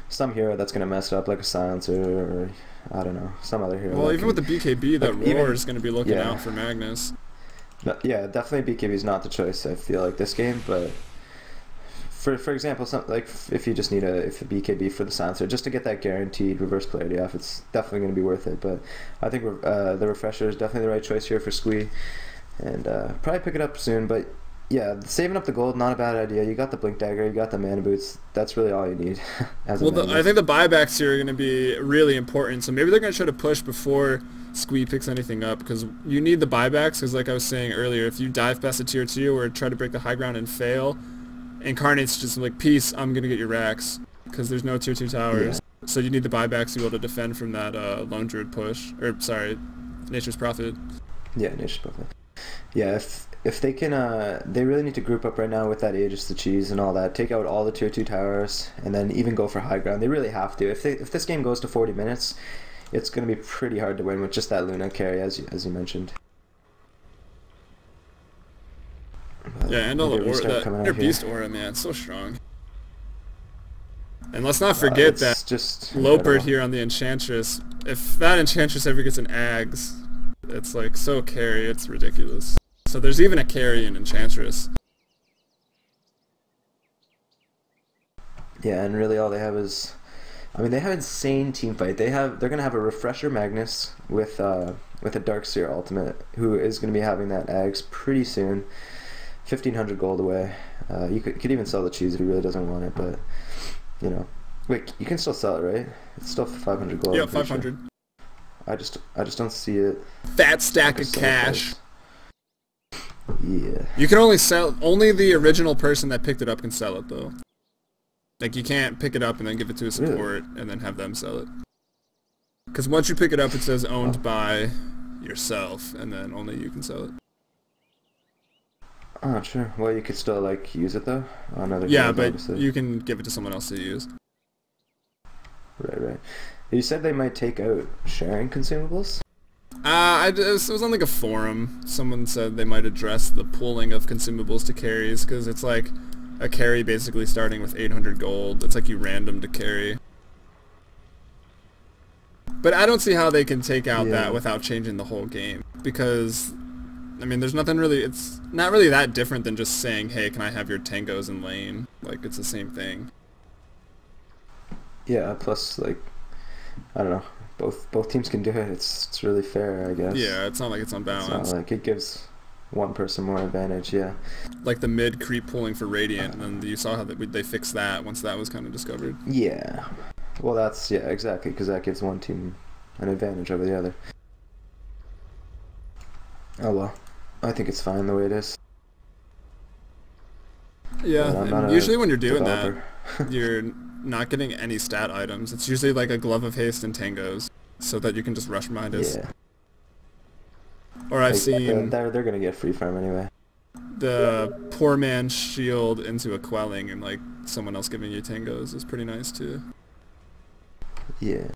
S2: some hero that's going to mess it up, like a silencer, or I don't know, some other hero.
S1: Well, even with the BKB, that Roar is going to be looking out for Magnus.
S2: No, yeah, definitely BKB is not the choice, I feel like, this game, but for example, like if you just need a BKB for the silencer, just to get that guaranteed reverse polarity off, it's definitely going to be worth it. But I think the refresher is definitely the right choice here for Squee, and probably pick it up soon. But yeah, saving up the gold, not a bad idea. You got the Blink Dagger, you got the Mana Boots. That's really all you need. I think
S1: the buybacks here are going to be really important. So maybe they're going to try to push before Squee picks anything up, because you need the buybacks. Because like I was saying earlier, if you dive past a tier 2 or try to break the high ground and fail, Incarnate's just like, peace, I'm going to get your racks, because there's no tier 2 towers. Yeah. So you need the buybacks to be able to defend from that Lone Druid push. Or, sorry, Nature's Prophet.
S2: Yeah, Nature's Prophet. Yeah, if they can, they really need to group up right now with that Aegis the Cheese and all that. Take out all the tier 2 towers, and then even go for high ground. They really have to. If this game goes to 40 minutes, it's going to be pretty hard to win with just that Luna carry, as you mentioned. But
S1: yeah, and all the aura, their Beast aura, man, it's so strong. And let's not forget that just Lopert here on the Enchantress. If that Enchantress ever gets an Ags, it's like so carry, it's ridiculous. So there's even a carry in Enchantress.
S2: Yeah, and really all they have is, I mean, they have insane team fight. They're gonna have a refresher Magnus with a Darkseer ultimate, who is gonna be having that Ags pretty soon. 1,500 gold away. You could even sell the cheese if he really doesn't want it, but you know, wait, you can still sell it, right? It's still 500 gold.
S1: Yeah, 500.
S2: Sure. I just don't see it.
S1: Fat stack of cash.
S2: Yeah.
S1: You can only sell, only the original person that picked it up can sell it though. Like you can't pick it up and then give it to a support and then have them sell it. Because once you pick it up, it says owned by yourself, and then only you can sell it.
S2: Oh, sure. Well, you could still like use it though on other.
S1: Yeah, but obviously you can give it to someone else to use.
S2: Right. You said they might take out sharing consumables?
S1: It was on like a forum. Someone said they might address the pooling of consumables to carries, because it's like a carry basically starting with 800 gold. It's like you random to carry. But I don't see how they can take out that without changing the whole game, because I mean, there's nothing really, it's not really that different than just saying, hey, can I have your tangos in lane? Like, it's the same thing.
S2: Yeah, plus, like, I don't know, both teams can do it. It's really fair, I guess.
S1: Yeah, it's not like it's unbalanced.
S2: It's not like it gives one person more advantage, yeah.
S1: Like the mid creep pulling for Radiant, and then you saw how they fixed that once that was kind of discovered.
S2: Yeah. Well, that's, yeah, exactly, because that gives one team an advantage over the other. Oh well. I think it's fine the way it is.
S1: Yeah, and usually when you're doing that, you're not getting any stat items. It's usually like a Glove of Haste and Tangos, so that you can just rush Midas.
S2: Yeah.
S1: Or I've seen...
S2: They're going to get free farm anyway.
S1: The poor man's shield into a quelling, and like someone else giving you Tangos is pretty nice too.
S2: Yeah.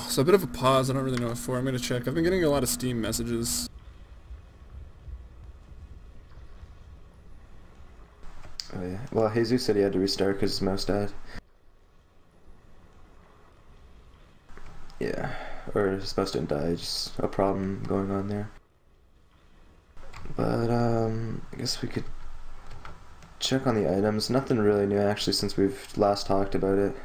S1: So a bit of a pause, I don't really know what for. I'm going to check. I've been getting a lot of Steam messages.
S2: Oh yeah. Well, Jesus said he had to restart because his mouse died. Yeah. Or his mouse didn't die, just a problem going on there. But, I guess we could check on the items. Nothing really new actually since we've last talked about it.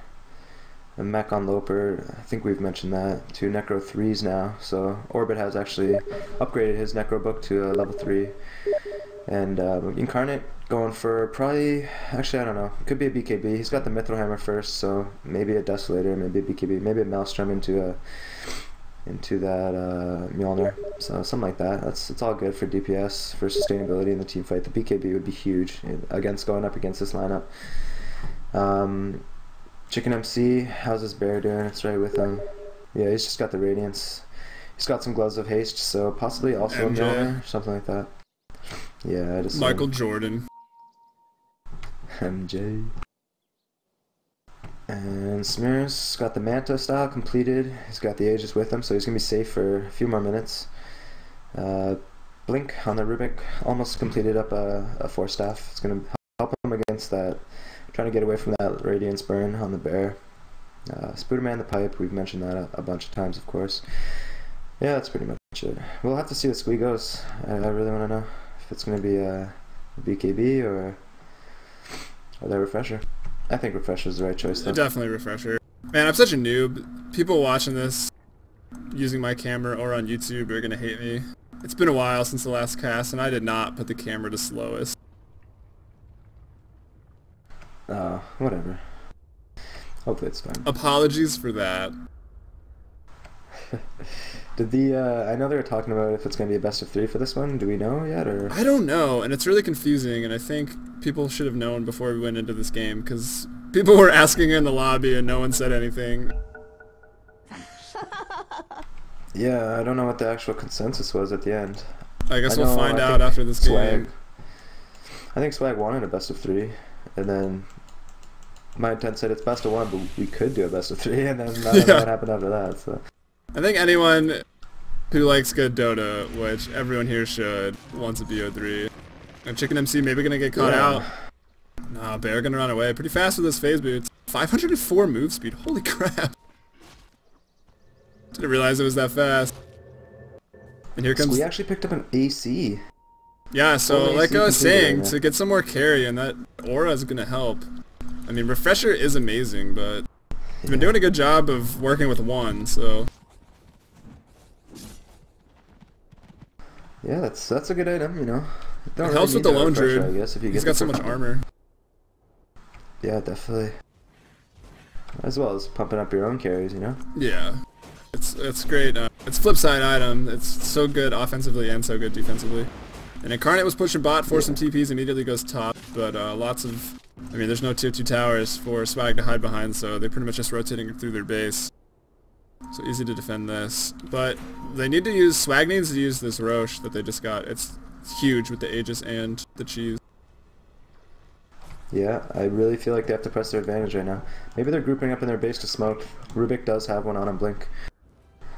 S2: The mech on Loper, I think we've mentioned that, to Necro 3s now. So Orbit has actually upgraded his Necro book to a level 3. And Incarnate going for probably, actually I don't know, could be a BKB. He's got the Mithril Hammer first, so maybe a Desolator, maybe a BKB, maybe a Maelstrom into that Mjolnir. So something like that. It's all good for DPS, for sustainability in the team fight. The BKB would be huge going up against this lineup. Chicken MC, how's his bear doing? It's right with him. Yeah, he's just got the Radiance. He's got some Gloves of Haste, so possibly also
S1: MJ.
S2: a Mjolnir, something like that. Yeah, I just
S1: Michael Jordan.
S2: MJ. And Smear's got the Manta style completed. He's got the Aegis with him, so he's going to be safe for a few more minutes. Blink on the Rubik almost completed up a 4-staff. It's going to help him against that, trying to get away from that Radiance burn on the Bear. Spooderman the Pipe, we've mentioned that a bunch of times, of course. Yeah, that's pretty much it. We'll have to see what Squee goes. I really want to know if it's going to be a BKB or the Refresher. I think Refresher is the right choice, though.
S1: Definitely Refresher. Man, I'm such a noob. People watching this using my camera or on YouTube are going to hate me. It's been a while since the last cast, and I did not put the camera to slowest.
S2: Whatever. Hopefully it's fine.
S1: Apologies for that.
S2: I know they were talking about if it's going to be a best of 3 for this one. Do we know yet, or?
S1: I don't know, and it's really confusing, and I think people should have known before we went into this game, because people were asking in the lobby and no one said anything.
S2: Yeah, I don't know what the actual consensus was at the end.
S1: I guess we'll find out after this game.
S2: I think Swag wanted a best of 3, and then my intent said it's best of 1, but we could do a best of 3, and then I don't know what happened after that. So
S1: I think anyone who likes good Dota, which everyone here should, wants a BO3. And Chicken MC maybe gonna get caught out. Nah, Bear gonna run away pretty fast with his phase boots. 504 move speed, holy crap. Didn't realize it was that fast. And here comes...
S2: We actually picked up an AC.
S1: Yeah, so like I was saying, to get some more carry, and that aura is gonna help. I mean, Refresher is amazing, but he's been doing a good job of working with 1, so...
S2: Yeah, that's a good item, you know.
S1: It helps with the lone druid. I guess, if you He's got so much armor.
S2: Yeah, definitely. As well as pumping up your own carries, you know.
S1: Yeah, it's great. It's flip side item. It's so good offensively and so good defensively. And Incarnate was pushing bot for some TPs, immediately goes top, but lots of... I mean, there's no tier 2 towers for Swag to hide behind, so they're pretty much just rotating through their base. So easy to defend this. But they need to use... Swag needs to use this Roche that they just got. It's huge with the Aegis and the cheese.
S2: Yeah, I really feel like they have to press their advantage right now. Maybe they're grouping up in their base to smoke. Rubik does have one on Blink.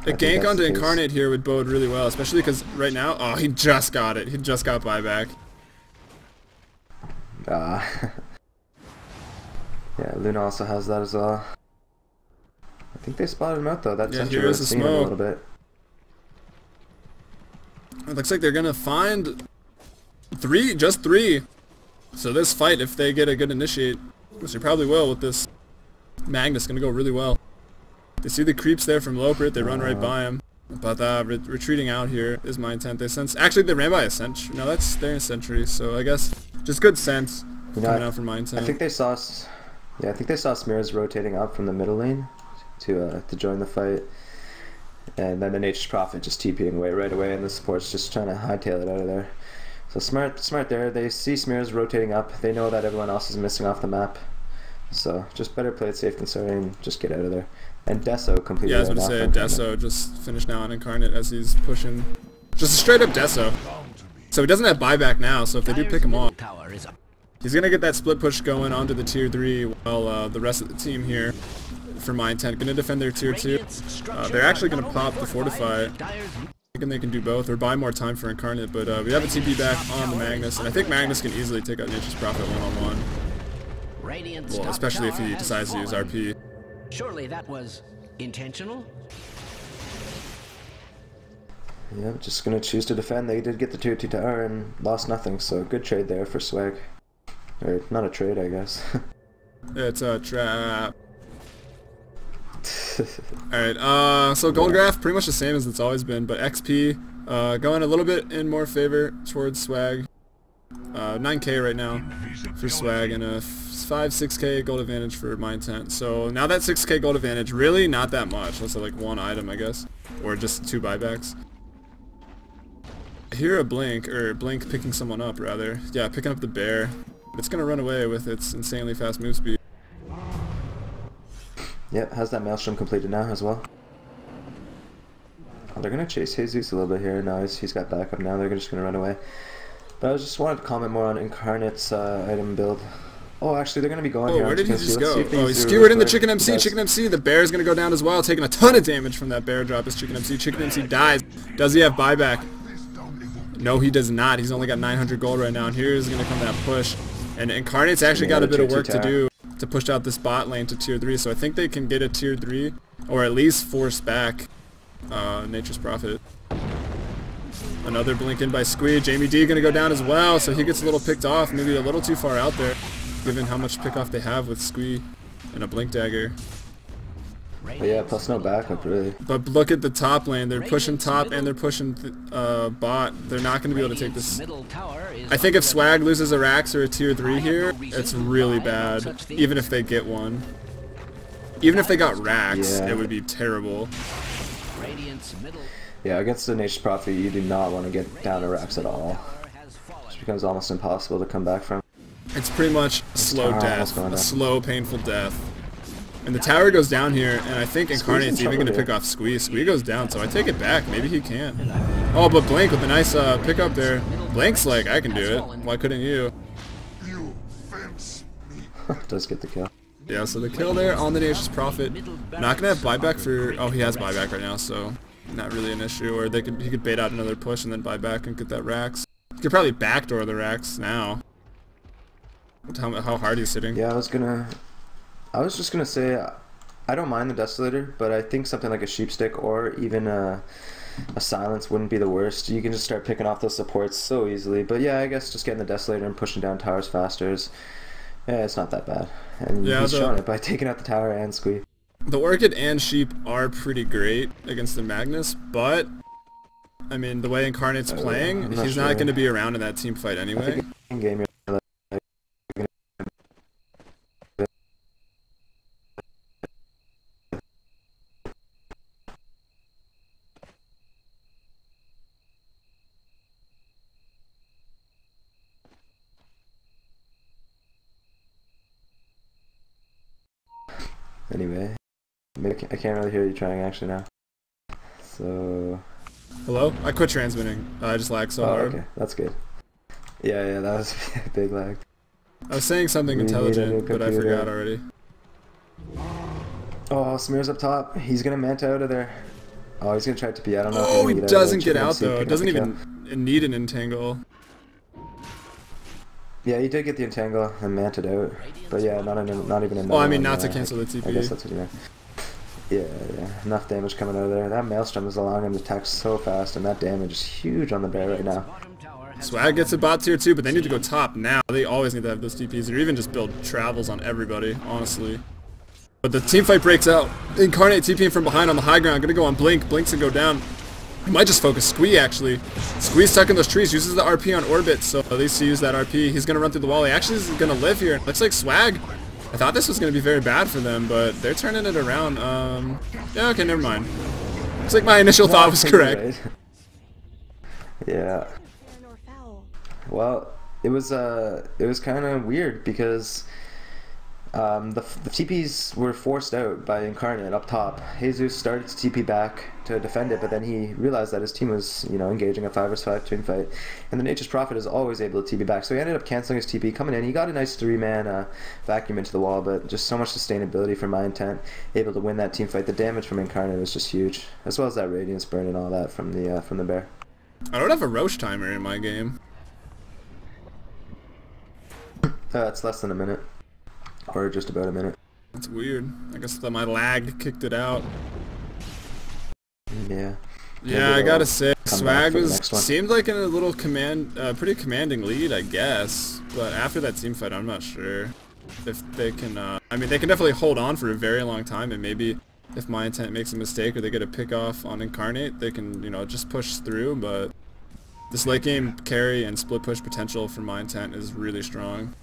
S1: A gank onto Incarnate here would bode really well, especially because right now... Oh, he just got it. He just got buyback.
S2: Yeah, Luna also has that as well. I think they spotted him out though. That sentry was seeing him a little bit.
S1: It looks like they're gonna find just three. So this fight, if they get a good initiate, which they probably will with this Magnus, gonna go really well. They see the creeps there from Loprit, they run right by him. But retreating out here is my intent. They sense. Actually, they ran by a sentry. No, they're in sentry. So I guess just good sense coming out from my intent.
S2: I think they saw. Yeah, I think they saw Smears rotating up from the middle lane to join the fight, and then the Nature's Prophet just TPing away right away, and the support's just trying to hightail it out of there. So smart there. They see Smears rotating up. They know that everyone else is missing off the map. So just better play it safe than sorry and just get out of there. And Deso completely.
S1: Yeah, I was going to say Deso just finished now on Incarnate as he's pushing. Just a straight up Deso. So he doesn't have buyback now, so if they do pick him off, he's going to get that split push going onto the tier 3 while the rest of the team here, for my intent, going to defend their tier 2. They're actually going to pop the Fortify. Thinking they can do both or buy more time for Incarnate, but we have a TP back on the Magnus, and I think Magnus can easily take out Nature's Prophet one-on-one. Well, especially if he decides to use RP.
S3: Surely that was intentional?
S2: Yeah, just gonna choose to defend. They did get the tier 2 tower and lost nothing, so good trade there for Swag. Or, not a trade, I guess.
S1: It's a trap. Alright, so gold graph, pretty much the same as it's always been, but XP going a little bit in more favor towards Swag. 9k right now for Swag, and a 5-6k gold advantage for my intent. So now that 6k gold advantage, really not that much. Let's say like one item, I guess, or just 2 buybacks. I hear a Blink, or Blink picking someone up rather. Yeah, picking up the Bear. It's gonna run away with its insanely fast move speed.
S2: Yep, has that Maelstrom completed now as well. Oh, they're gonna chase Jesus a little bit here. No, he's got backup now. They're just gonna run away. But I just wanted to comment more on Incarnate's item build. Oh, actually, they're going to be going
S1: Oh,
S2: here.
S1: where did he just go? Oh, he skewered in the Chicken MC. Chicken MC, the bear is going to go down as well, taking a ton of damage from that bear drop as Chicken MC. Chicken MC dies. Does he have buyback? No, he does not. He's only got 900 gold right now, and here is going to come that push. And Incarnate's actually got a bit of work to do to push out this bot lane to tier 3, so I think they can get a tier 3, or at least force back Nature's Prophet. Another blink in by Squee. Jamie D going to go down as well, so he gets a little picked off, maybe a little too far out there, given how much pick off they have with Squee and a blink dagger.
S2: But yeah, plus no backup really.
S1: But look at the top lane. They're pushing top and they're pushing bot. They're not going to be able to take this. I think if Swag loses a Rax or a tier 3 here, it's really bad. Even if they get one. Even if they got Rax, it would be terrible.
S2: Yeah, against the Nature's Prophet, you do not want to get down to Rax at all. It becomes almost impossible to come back from.
S1: It's pretty much a slow death. A slow, painful death. And the tower goes down here, and I think Incarnate's even going to pick off Squee. Squee goes down, so I take it back. Maybe he can. Oh, but Blank with a nice pickup there. Blank's like, I can do it. Why couldn't you?
S2: Does get the kill.
S1: Yeah, so the kill there on the Nature's Prophet. Not going to have buyback for... Oh, he has buyback right now, so not really an issue. Or he could bait out another push and then buy back and get that Rax. He could probably backdoor the Rax now. How hard he's sitting.
S2: Yeah, I was just gonna say, I don't mind the Desolator, but I think something like a Sheepstick or even a Silence wouldn't be the worst. You can just start picking off those supports so easily. But yeah, I guess just getting the Desolator and pushing down towers faster is, yeah, it's not that bad. And yeah, he's shown it by taking out the tower and Squee.
S1: The Orchid and Sheep are pretty great against the Magnus, but I mean, the way Incarnate's playing, he's not going to be around in that team fight anyway.
S2: I think in game Anyway, maybe I can't really hear you trying actually now. So...
S1: Hello? I quit transmitting. I just lagged so hard.
S2: Okay, that's good. Yeah, that was a big lag.
S1: I was saying something intelligent, but I forgot already.
S2: Oh, Smear's up top. He's gonna manta out of there. Oh, he's gonna try to be. I don't know.
S1: Oh, he doesn't get out though. It doesn't even need an entangle.
S2: Yeah, he did get the entangle and manted out, but yeah, not even in.
S1: Oh, I mean, not to cancel the TP.
S2: I guess that's what you meant. Yeah, enough damage coming out of there. That Maelstrom is allowing him to attack so fast, and that damage is huge on the bear right now.
S1: Swag gets a bot tier 2, but they need to go top now. They always need to have those TPs, or even just build travels on everybody, honestly. But the team fight breaks out. Incarnate TPing from behind on the high ground. Gonna go on Blink. Blink's gonna go down. He might just focus Squee, actually. Squee's stuck in those trees. Uses the RP on Orbit, so at least he used that RP. He's gonna run through the wall. He actually is gonna live here. Looks like Swag. I thought this was gonna be very bad for them, but they're turning it around. Yeah, okay, never mind. Looks like my initial thought was correct.
S2: Yeah. Well, it was kind of weird because the TPs were forced out by Incarnate up top. Jesus started to TP back to defend it, but then he realized that his team was, engaging a 5 vs 5 team fight, and the Nature's Prophet is always able to TP back. So he ended up canceling his TP, coming in. He got a nice 3-man vacuum into the wall, but just so much sustainability from My Intent, able to win that team fight. The damage from Incarnate was just huge, as well as that Radiance burn and all that from the bear.
S1: I don't have a Roche timer in my game.
S2: It's less than a minute. Or just about a minute.
S1: That's weird. I guess that my lag kicked it out.
S2: Yeah.
S1: Yeah, I gotta say, Swag seemed like in a little pretty commanding lead, I guess. But after that team fight, I'm not sure if they can. I mean, they can definitely hold on for a very long time, and maybe if My Intent makes a mistake or they get a pick off on Incarnate, they can, just push through. But this late game carry and split push potential for My Intent is really strong.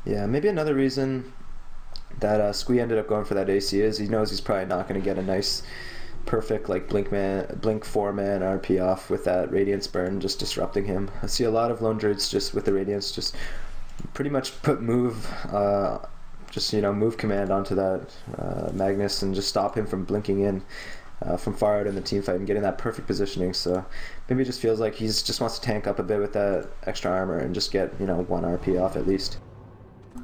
S2: Yeah, maybe another reason that Squee ended up going for that AC is he knows he's probably not going to get a nice, perfect blink 4-man RP off with that Radiance burn just disrupting him. I see a lot of lone druids just with the Radiance just pretty much put move command onto that Magnus and just stop him from blinking in. from far out in the team fight and getting that perfect positioning. So maybe it just feels like he just wants to tank up a bit with that extra armor and just get, you know, 1 RP off at least.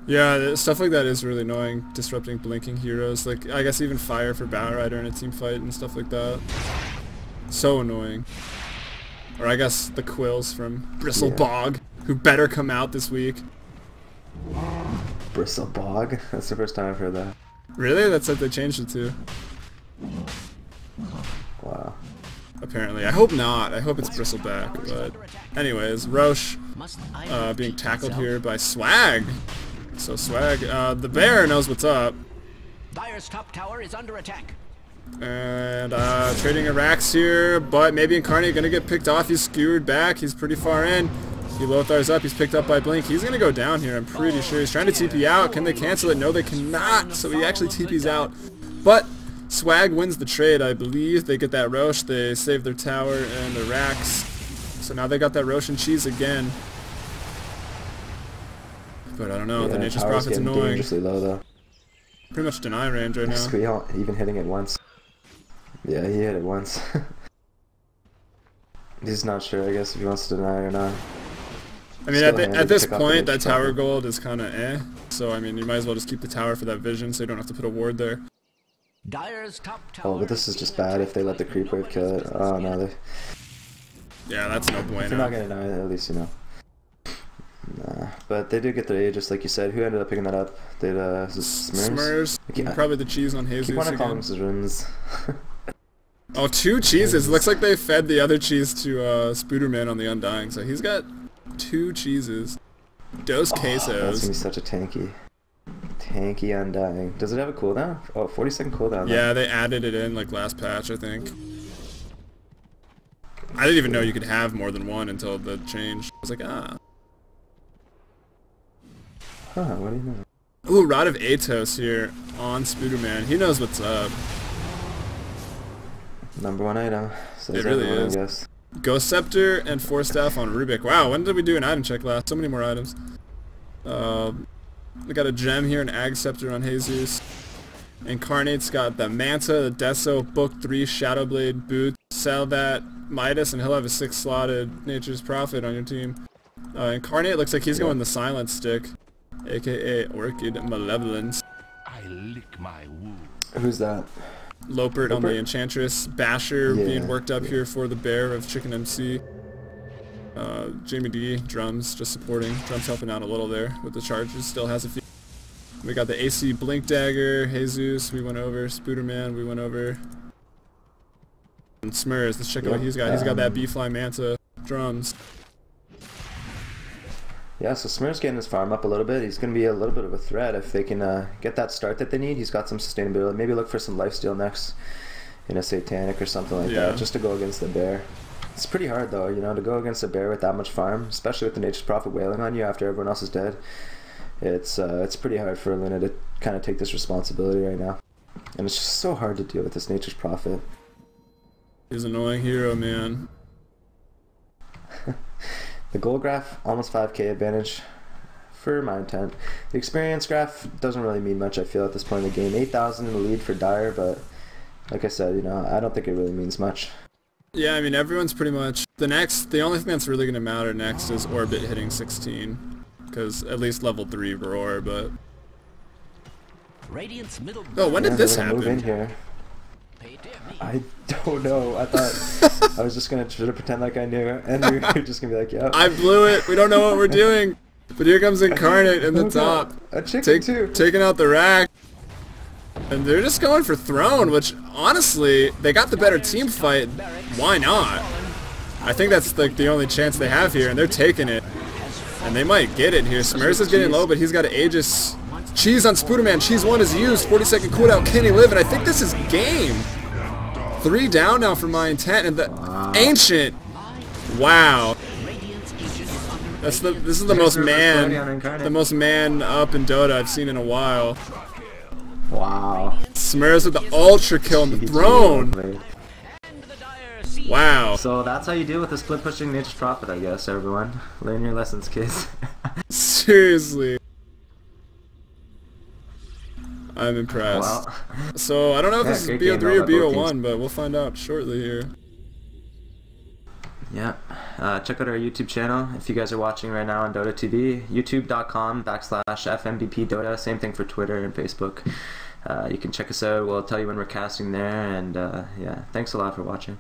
S1: Yeah, stuff like that is really annoying, disrupting blinking heroes. Like, I guess even fire for Batrider in a team fight and stuff like that. So annoying. Or I guess the quills from Bristlebog, who better come out this week.
S2: Bristlebog? That's the first time I've heard that.
S1: Really? That's what they changed it to.
S2: Wow.
S1: Apparently. I hope not. I hope it's Bristleback. But anyways, Roche being tackled here by Swag. So Swag, the bear knows what's up.
S3: Dire's top tower is under attack.
S1: And trading Arax here, but maybe Incarnate gonna get picked off. He's skewered back. He's pretty far in. He Lothars up. He's picked up by Blink. He's gonna go down here. I'm pretty sure. He's trying to TP out. Can they cancel it? No, they cannot. So he actually TPs out. But Swag wins the trade, I believe. They get that Roche. They save their tower and their Rax. So now they got that Roche and cheese again. But I don't know. The Nature's Prophet's annoying.
S2: Dangerously low though.
S1: Pretty much deny range right now.
S2: Squeal even hitting it once. Yeah, he hit it once. He's not sure, I guess, if he wants to deny it or not.
S1: I mean, at this point, that tower gold is kind of eh. So, I mean, you might as well just keep the tower for that vision so you don't have to put a ward there.
S3: Dire's top tower.
S2: Oh, but this is just bad if they let the creep wave kill it. Oh, no.
S1: Yeah, that's no bueno.
S2: If you're not going to deny it, at least, you know. Nah, but they did get their Aegis, like you said. Who ended up picking that up? Did Smurs?
S1: Smurs. Probably the cheese on Jesus.
S2: Keep on calling them runes.
S1: Oh, 2 cheeses. Looks like they fed the other cheese to Spooderman on the Undying. So he's got 2 cheeses. Dos quesos.
S2: That's gonna be such a tanky Undying. Does it have a cooldown? Oh, 40-second cooldown.
S1: Yeah, they added it in like last patch, I think. I didn't even know you could have more than one until the change. I was like, ah.
S2: Huh, what do you know?
S1: Ooh, Rod of Atos here on Spooderman. He knows what's up.
S2: #1 item. Says
S1: it really
S2: everyone,
S1: is.
S2: I guess.
S1: Ghost Scepter and Force Staff on Rubik. Wow, when did we do an item check last? So many more items. We got a gem here, an Ag Scepter on Jesus. Incarnate's got the Manta, the Deso, Book 3, Shadowblade, Boots. Sell that Midas and he'll have a 6-slotted Nature's Prophet on your team. Incarnate looks like he's going the Silent Stick, aka Orchid Malevolence.
S4: I lick my wound.
S2: Who's that?
S1: Lopert on the Enchantress. Basher being worked up here for the Bear of Chicken MC. Jamie D, drums, just supporting. Drums helping out a little there with the charges. Still has a few. We got the AC Blink Dagger. Jesus, we went over. Spooderman, we went over. And Smurs, let's check out what he's got. He's got that B-Fly Manta. Drums.
S2: Yeah, so Smurf's getting his farm up a little bit. He's going to be a little bit of a threat if they can get that start that they need. He's got some sustainability. Maybe look for some lifesteal next in a Satanic or something like that, just to go against the Bear. It's pretty hard, though, you know, to go against a Bear with that much farm, especially with the Nature's Prophet wailing on you after everyone else is dead. It's pretty hard for Luna to kind of take this responsibility right now. And it's just so hard to deal with this Nature's Prophet.
S1: He's an annoying hero, man.
S2: The gold graph, almost 5k advantage for my intent. The experience graph doesn't really mean much, I feel, at this point in the game. 8,000 in the lead for Dire, but like I said, you know, I don't think it really means much.
S1: Yeah, I mean, everyone's pretty much... The only thing that's really going to matter next is Orbit hitting 16. Because at least level 3 Roar, but...
S3: Radiant's middle.
S1: Oh, when did this
S2: Move in
S1: happen?
S2: here. I don't know. I thought I was just gonna try to pretend like I knew, and we were just gonna be like, "Yeah."
S1: I blew it. We don't know what we're doing. But here comes Incarnate in the top,
S2: a chicken too,
S1: taking out the rack, and they're just going for Throne. Which honestly, they got the better team fight. Why not? I think that's like the only chance they have here, and they're taking it, and they might get it here. Smurs is getting low, but he's got an Aegis. Cheese on Spooderman. Cheese 1 is used. 40-second cooldown. Can he live? And I think this is game. 3 down now for my intent, and the Ancient. Wow. This is the most man up in Dota I've seen in a while.
S2: Wow.
S1: Smurs with the ultra kill on the Throne. Wow.
S2: So that's how you deal with the split pushing Nature's Prophet, I guess. Everyone, learn your lessons, kids.
S1: Seriously. I'm impressed.
S2: Wow.
S1: So I don't know if this is
S2: great
S1: BO3
S2: game,
S1: or BO1, but we'll find out shortly here.
S2: Yeah. Check out our YouTube channel if you guys are watching right now on Dota TV. YouTube.com/fmbpdota. Same thing for Twitter and Facebook. You can check us out. We'll tell you when we're casting there. And yeah, thanks a lot for watching.